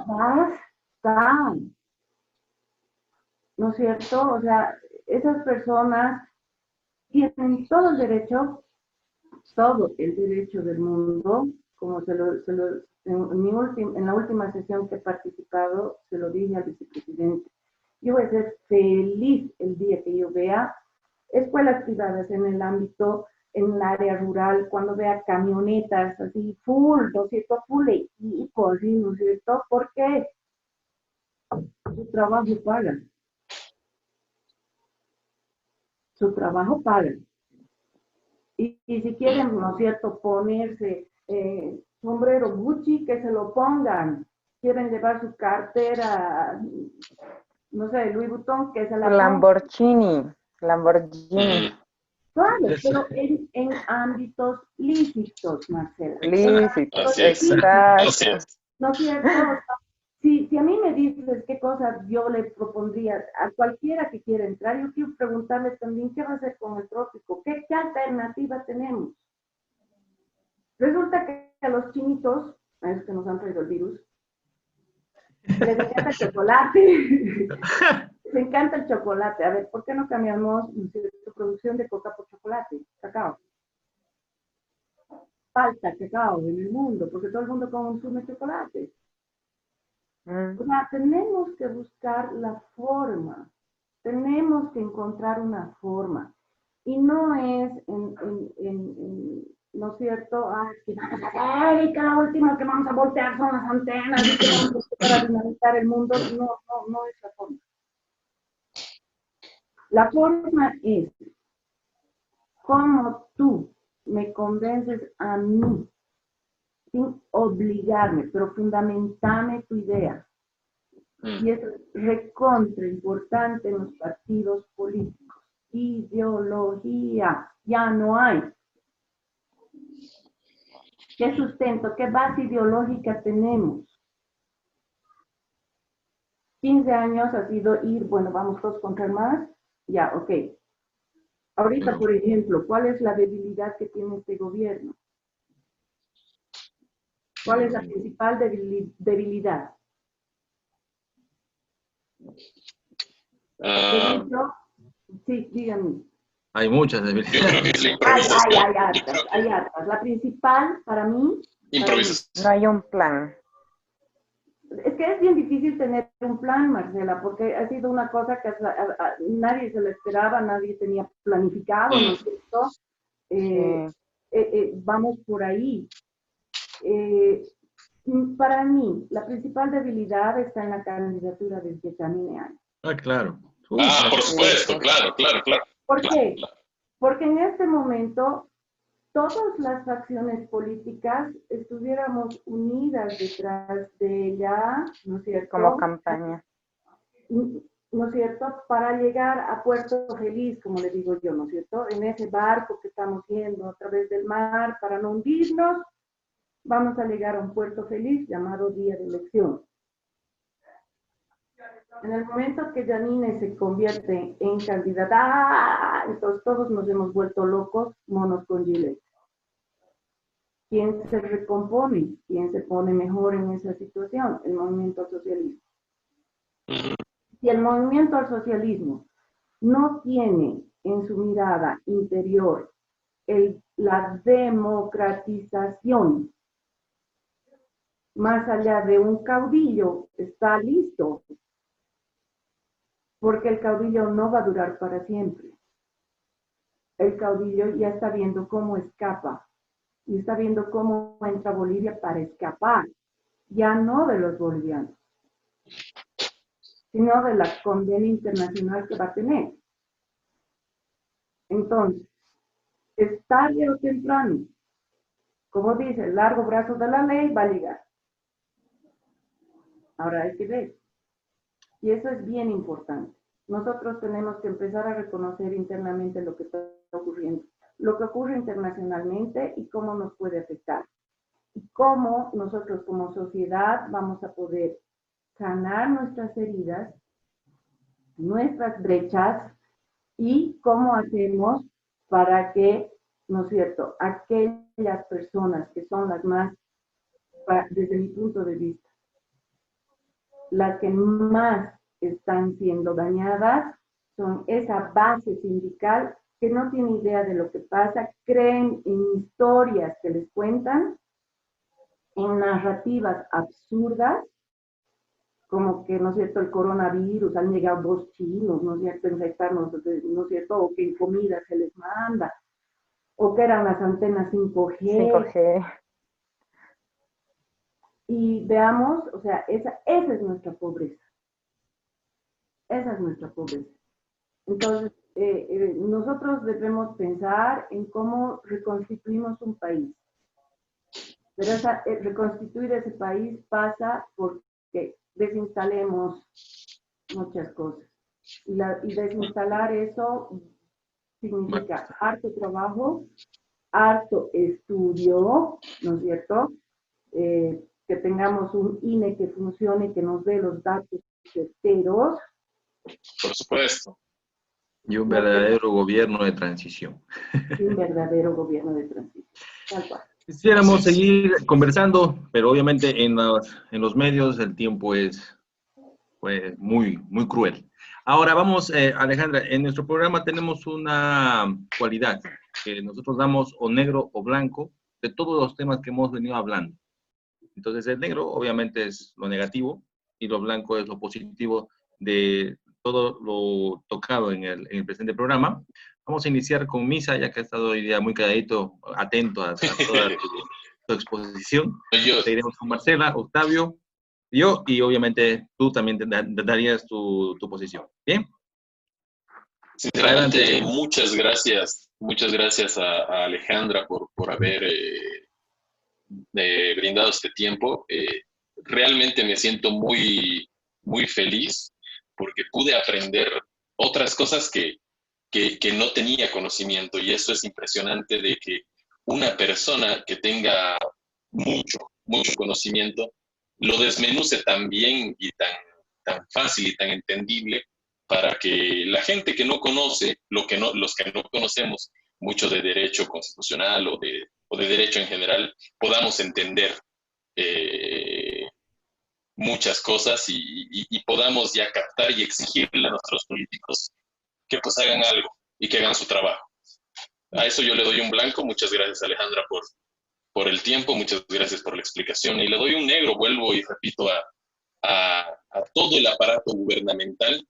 basta. ¿No es cierto? O sea, esas personas tienen todo el derecho del mundo, como en la última sesión que he participado, se lo dije al vicepresidente. Yo voy a ser feliz el día que yo vea escuelas privadas en el ámbito, en el área rural, cuando vea camionetas así, full, ¿no es cierto? Full equipo, así, ¿no es cierto? ¿Por qué? Su trabajo paga. Su trabajo paga. Y si quieren, ¿no es cierto?, ponerse sombrero Gucci, que se lo pongan. Quieren llevar su cartera, no sé, Louis Vuitton, que se la Lamborghini. Claro, pero en ámbitos lícitos, Marcela. Lícitos, exacto. exacto. ¿No es cierto? Si a mí me dices qué cosas yo le propondría a cualquiera que quiera entrar, yo quiero preguntarle también qué va a hacer con el trópico, qué alternativa tenemos. Resulta que a los chinitos, a esos que nos han traído el virus, les encanta el chocolate. Les encanta el chocolate. A ver, ¿por qué no cambiamos su producción de coca por chocolate, cacao? Falta cacao en el mundo, porque todo el mundo consume chocolate. O sea, tenemos que buscar la forma, tenemos que encontrar una forma. Y no es ¿no es cierto? Que vamos a hacer y que la última que vamos a voltear son las antenas y que vamos a hacer para dinamitar el mundo. No es la forma. La forma es cómo tú me convences a mí, sin obligarme, pero fundamentame tu idea. Y es recontra importante en los partidos políticos. Ideología, ya no hay. ¿Qué sustento, qué base ideológica tenemos? 15 años ha sido ir, bueno, vamos todos contra el más, ya, ok. Ahorita, por ejemplo, ¿cuál es la debilidad que tiene este gobierno? ¿Cuál es la principal debilidad? Por ejemplo, sí, díganme. Hay muchas Yo creo que debilidades. es la Hay improvisación. Yo hartas, creo hay que hartas. La principal para mí, improvisación. No hay un plan. es que es bien difícil tener un plan, Marcela, porque ha sido una cosa que nadie se lo esperaba, nadie tenía planificado, ¿no es cierto? Vamos por ahí. Para mí, la principal debilidad está en la candidatura del que camine años. Ah, claro. Por supuesto, claro. ¿Por Claro, qué? claro. Porque en este momento todas las facciones políticas estuviéramos unidas detrás de ella, ¿no es cierto? Como campaña. ¿No es cierto? Para llegar a Puerto Feliz, como le digo yo, ¿no es cierto? En ese barco que estamos yendo a través del mar para no hundirnos, vamos a llegar a un puerto feliz llamado día de elección. En el momento que Janine se convierte en candidata, entonces todos nos hemos vuelto locos, monos con gilet. ¿Quién se recompone? ¿Quién se pone mejor en esa situación? El movimiento al socialismo. Si el movimiento al socialismo no tiene en su mirada interior la democratización, más allá de un caudillo, está listo, porque el caudillo no va a durar para siempre. El caudillo ya está viendo cómo escapa, y está viendo cómo entra a Bolivia para escapar, ya no de los bolivianos, sino de la condena internacional que va a tener. Entonces, es tarde o temprano, como dice, el largo brazo de la ley va a llegar. Ahora hay que ver. Y eso es bien importante. Nosotros tenemos que empezar a reconocer internamente lo que está ocurriendo, lo que ocurre internacionalmente y cómo nos puede afectar. Y cómo nosotros como sociedad vamos a poder sanar nuestras heridas, nuestras brechas, y cómo hacemos para que, ¿no es cierto?, aquellas personas que son las más, desde mi punto de vista, las que más están siendo dañadas, son esa base sindical que no tiene idea de lo que pasa, creen en historias que les cuentan, en narrativas absurdas, como que, ¿no es cierto?, el coronavirus, han llegado 2 chinos, ¿no es cierto?, infectarnos, ¿no es cierto?, o que en comida se les manda, o que eran las antenas 5G. 5G. Y veamos, o sea, esa es nuestra pobreza. Esa es nuestra pobreza. Entonces, nosotros debemos pensar en cómo reconstituimos un país. Pero reconstituir ese país pasa porque desinstalemos muchas cosas. Y desinstalar eso significa harto trabajo, harto estudio, ¿no es cierto? Que tengamos un INE que funcione, que nos dé los datos certeros. Por supuesto. Y un verdadero gobierno de transición. Y un verdadero gobierno de transición. Tal cual. Quisiéramos seguir conversando, pero obviamente en los medios el tiempo es pues, muy cruel. Ahora vamos, Alejandra, en nuestro programa tenemos una cualidad que nosotros damos o negro o blanco de todos los temas que hemos venido hablando. Entonces el negro obviamente es lo negativo y lo blanco es lo positivo de todo lo tocado en el presente programa. Vamos a iniciar con Misa, ya que ha estado hoy día muy calladito, atento a toda tu exposición. Seguiremos con Marcela, Octavio, yo, y obviamente tú también te darías tu posición. ¿Bien? Sinceramente, adelante. Muchas gracias a Alejandra por haber brindado este tiempo. Realmente me siento muy feliz porque pude aprender otras cosas que no tenía conocimiento, y eso es impresionante, de que una persona que tenga mucho conocimiento lo desmenuce tan bien y tan fácil y tan entendible para que la gente que no conoce, los que no conocemos mucho de derecho constitucional o de derecho en general, podamos entender muchas cosas y podamos ya captar y exigirle a nuestros políticos que pues hagan algo. y que hagan su trabajo. A eso yo le doy un blanco. Muchas gracias, Alejandra, por el tiempo, muchas gracias por la explicación. Y le doy un negro, vuelvo y repito, a todo el aparato gubernamental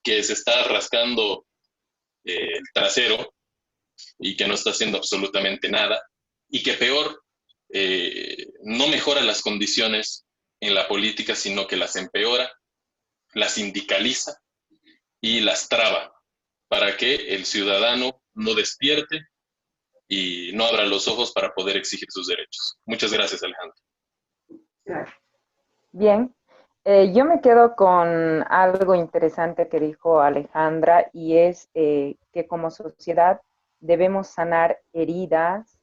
que se está rascando el trasero y que no está haciendo absolutamente nada, y que peor, no mejora las condiciones en la política, sino que las empeora, las sindicaliza y las traba para que el ciudadano no despierte y no abra los ojos para poder exigir sus derechos. Muchas gracias, Alejandro. Gracias. Bien, yo me quedo con algo interesante que dijo Alejandra y es que como sociedad debemos sanar heridas,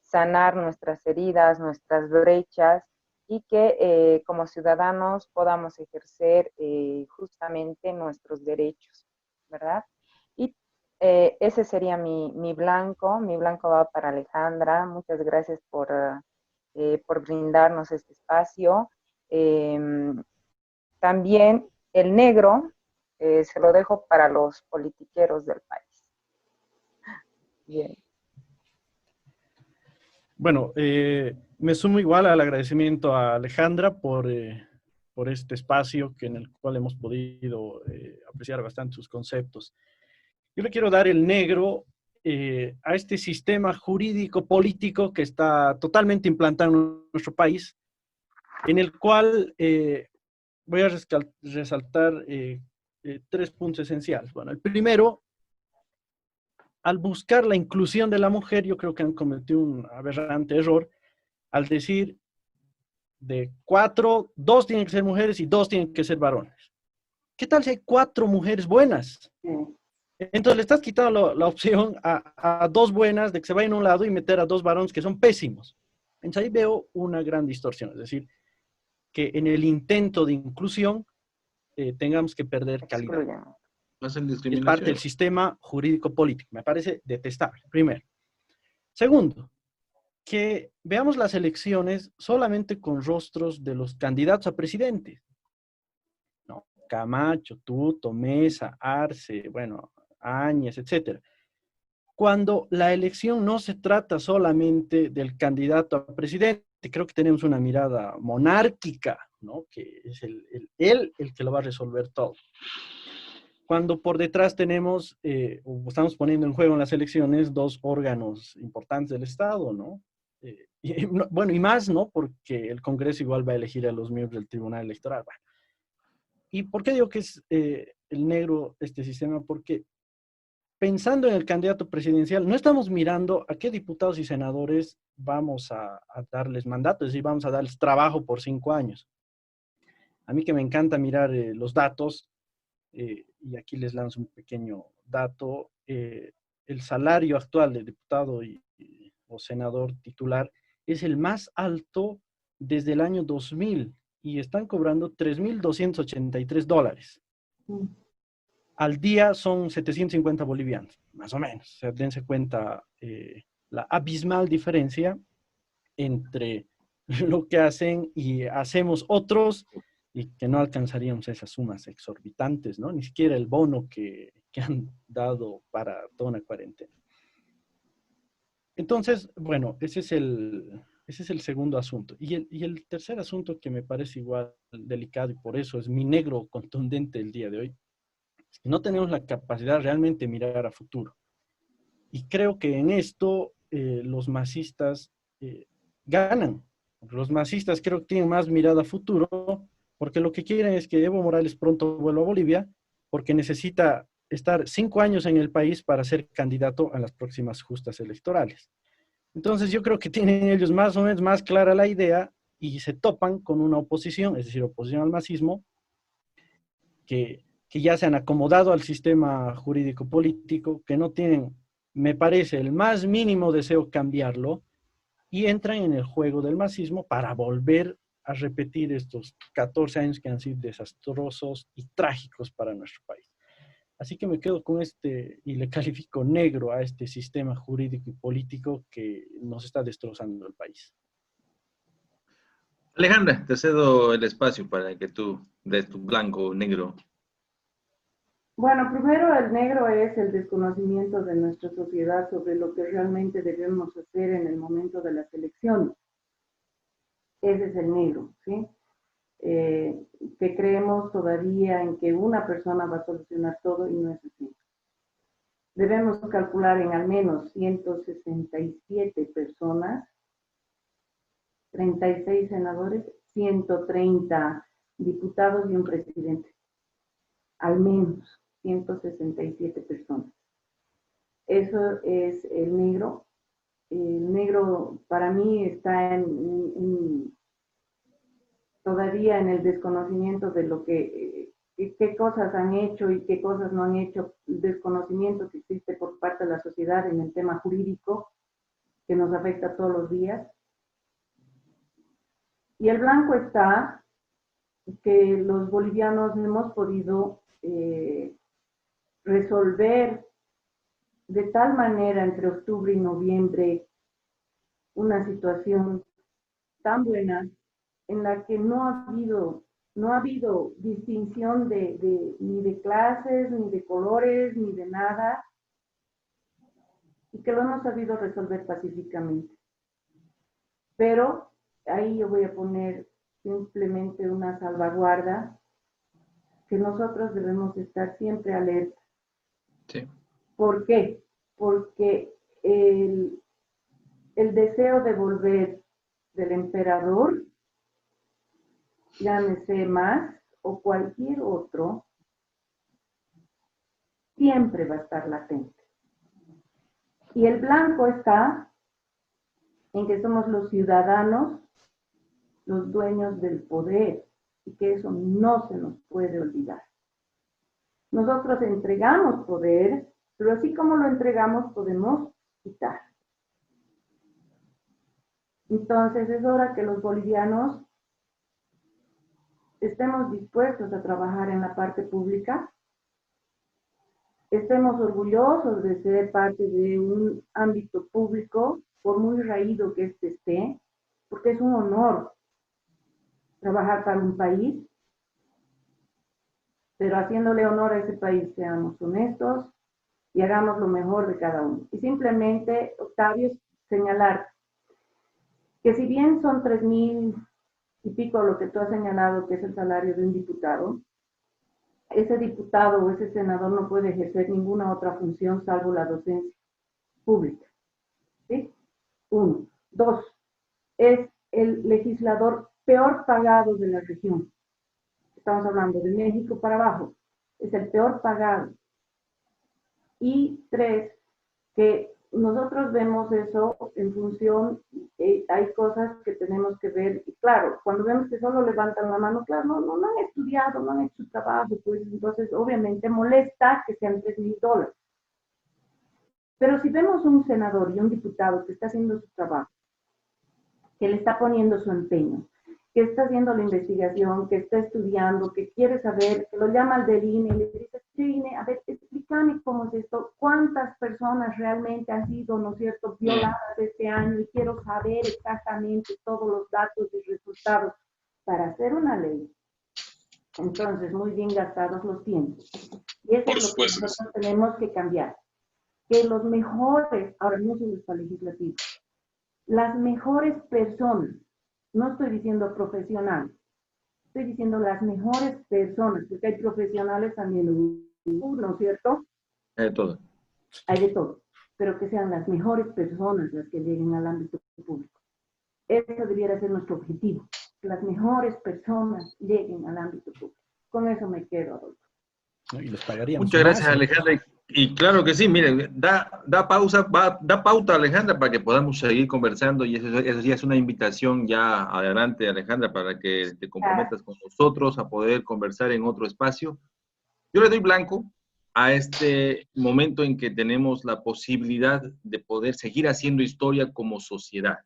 sanar nuestras heridas, nuestras brechas y que como ciudadanos podamos ejercer justamente nuestros derechos, ¿verdad? Y ese sería mi blanco va para Alejandra. Muchas gracias por brindarnos este espacio. También el negro se lo dejo para los politiqueros del país. Bien. Bueno, me sumo igual al agradecimiento a Alejandra por este espacio en el cual hemos podido apreciar bastante sus conceptos. Yo le quiero dar el negro a este sistema jurídico político que está totalmente implantado en nuestro país, en el cual voy a resaltar 3 puntos esenciales. Bueno, el primero, al buscar la inclusión de la mujer, yo creo que han cometido un aberrante error al decir de 4, 2 tienen que ser mujeres y 2 tienen que ser varones. ¿Qué tal si hay 4 mujeres buenas? Sí. Entonces le estás quitando la opción a 2 buenas de que se vayan a un lado y meter a 2 varones que son pésimos. Entonces ahí veo una gran distorsión, es decir, que en el intento de inclusión tengamos que perder calidad. Excluyan. Hacen Es parte discriminación. del sistema jurídico político. Me parece detestable, primero. Segundo, que veamos las elecciones solamente con rostros de los candidatos a presidente. ¿No? Camacho, Tuto, Mesa, Arce, bueno, Áñez, etcétera. Cuando la elección no se trata solamente del candidato a presidente, creo que tenemos una mirada monárquica, ¿no? Que es él el que lo va a resolver todo. Cuando por detrás tenemos, estamos poniendo en juego en las elecciones 2 órganos importantes del Estado, ¿no? Bueno, y más, ¿no? Porque el Congreso igual va a elegir a los miembros del Tribunal Electoral. Bueno. ¿Y por qué digo que es el negro este sistema? Porque pensando en el candidato presidencial, no estamos mirando a qué diputados y senadores vamos a darles mandato, es decir, vamos a darles trabajo por 5 años. A mí que me encanta mirar los datos, y aquí les lanzo un pequeño dato, el salario actual de diputado o senador titular es el más alto desde el año 2000 y están cobrando $3,283. Al día son 750 bolivianos, más o menos. O sea, dense cuenta la abismal diferencia entre lo que hacen y hacemos otros y que no alcanzaríamos esas sumas exorbitantes, ¿no? Ni siquiera el bono que han dado para toda una cuarentena. Entonces, bueno, ese es el segundo asunto. Y el tercer asunto que me parece igual delicado y por eso es mi negro contundente el día de hoy, es que no tenemos la capacidad realmente de mirar a futuro. Y creo que en esto los masistas ganan. Los masistas creo que tienen más mirada a futuro porque lo que quieren es que Evo Morales pronto vuelva a Bolivia porque necesita estar 5 años en el país para ser candidato a las próximas justas electorales. Entonces yo creo que tienen ellos más o menos más clara la idea y se topan con una oposición, es decir, oposición al masismo, que ya se han acomodado al sistema jurídico político, que no tienen, me parece, el más mínimo deseo cambiarlo, y entran en el juego del masismo para volver a repetir estos 14 años que han sido desastrosos y trágicos para nuestro país. Así que me quedo con y le califico negro a este sistema jurídico y político que nos está destrozando el país. Alejandra, te cedo el espacio para que tú des tu blanco o negro. Bueno, primero el negro es el desconocimiento de nuestra sociedad sobre lo que realmente debemos hacer en el momento de las elecciones. Ese es el negro, ¿sí? Que creemos todavía en que una persona va a solucionar todo y no es así. Debemos calcular en al menos 167 personas, 36 senadores, 130 diputados y un presidente. Al menos 167 personas. Eso es el negro. El negro para mí está todavía en el desconocimiento de lo que, qué cosas han hecho y qué cosas no han hecho, el desconocimiento que existe por parte de la sociedad en el tema jurídico que nos afecta todos los días. Y el blanco está que los bolivianos hemos podido resolver de tal manera entre octubre y noviembre una situación tan buena en la que no ha habido distinción ni de clases, ni de colores, ni de nada, y que lo hemos sabido resolver pacíficamente. Pero ahí yo voy a poner simplemente una salvaguarda, que nosotros debemos estar siempre alerta. Sí. ¿Por qué? Porque el deseo de volver del emperador, llámese más o cualquier otro, siempre va a estar latente. Y el blanco está en que somos los ciudadanos, los dueños del poder, y que eso no se nos puede olvidar. Nosotros entregamos poder, pero así como lo entregamos, podemos quitar. Entonces es hora que los bolivianos estemos dispuestos a trabajar en la parte pública, estemos orgullosos de ser parte de un ámbito público, por muy raído que éste esté, porque es un honor trabajar para un país, pero haciéndole honor a ese país seamos honestos y hagamos lo mejor de cada uno. Y simplemente, Octavio, señalar que si bien son 3,000 y pico lo que tú has señalado que es el salario de un diputado, ese diputado o ese senador no puede ejercer ninguna otra función salvo la docencia pública. ¿Sí? 1. 2. Es el legislador peor pagado de la región. Estamos hablando de México para abajo. Es el peor pagado. Y 3, que nosotros vemos eso en función, hay cosas que tenemos que ver, y claro, cuando vemos que solo levantan la mano, claro, no han estudiado, no han hecho su trabajo, pues entonces obviamente molesta que sean $3,000. Pero si vemos un senador y un diputado que está haciendo su trabajo, que le está poniendo su empeño, que está haciendo la investigación, que está estudiando, que quiere saber, que lo llama al del INE y le dice, INE, a ver, explícame cómo es esto, cuántas personas realmente han sido, ¿no es cierto?, violadas este año y quiero saber exactamente todos los datos y resultados para hacer una ley. Entonces, muy bien gastados los tiempos. Y eso es lo que nosotros tenemos que cambiar. Que los mejores, ahora no solo está legislativo, las mejores personas, no estoy diciendo profesionales, estoy diciendo las mejores personas, porque hay profesionales también, ¿no es cierto? Hay de todo. Hay de todo, pero que sean las mejores personas las que lleguen al ámbito público. Ese debiera ser nuestro objetivo, que las mejores personas lleguen al ámbito público. Con eso me quedo, Adolfo. Y les pagaríamos. Muchas gracias, Alejandra. Y claro que sí, miren, da pauta, Alejandra, para que podamos seguir conversando, y eso ya es una invitación ya adelante, Alejandra, para que te comprometas con nosotros a poder conversar en otro espacio. Yo le doy blanco a este momento en que tenemos la posibilidad de poder seguir haciendo historia como sociedad.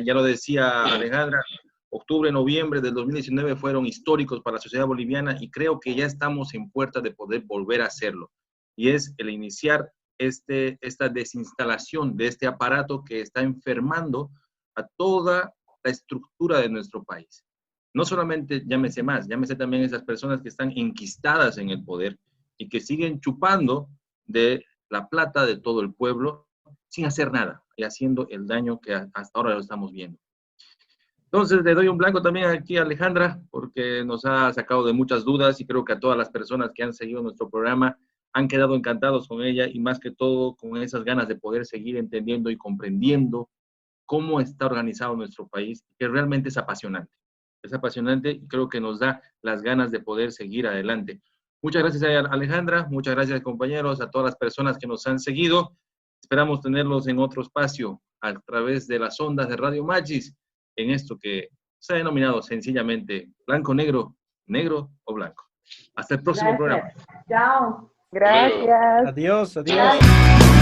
Ya lo decía Alejandra, octubre, noviembre del 2019 fueron históricos para la sociedad boliviana y creo que ya estamos en puerta de poder volver a hacerlo. Y es el iniciar esta desinstalación de este aparato que está enfermando a toda la estructura de nuestro país. No solamente llámese más, llámese también esas personas que están enquistadas en el poder y que siguen chupando de la plata de todo el pueblo sin hacer nada y haciendo el daño que hasta ahora lo estamos viendo. Entonces, le doy un blanco también aquí a Alejandra, porque nos ha sacado de muchas dudas y creo que a todas las personas que han seguido nuestro programa han quedado encantados con ella y más que todo con esas ganas de poder seguir entendiendo y comprendiendo cómo está organizado nuestro país, que realmente es apasionante. Es apasionante y creo que nos da las ganas de poder seguir adelante. Muchas gracias a Alejandra, muchas gracias compañeros, a todas las personas que nos han seguido. Esperamos tenerlos en otro espacio a través de las ondas de Radio Magis, en esto que se ha denominado sencillamente blanco, negro, negro o blanco. Hasta el próximo programa. Chao. Gracias. Adiós, adiós. Gracias.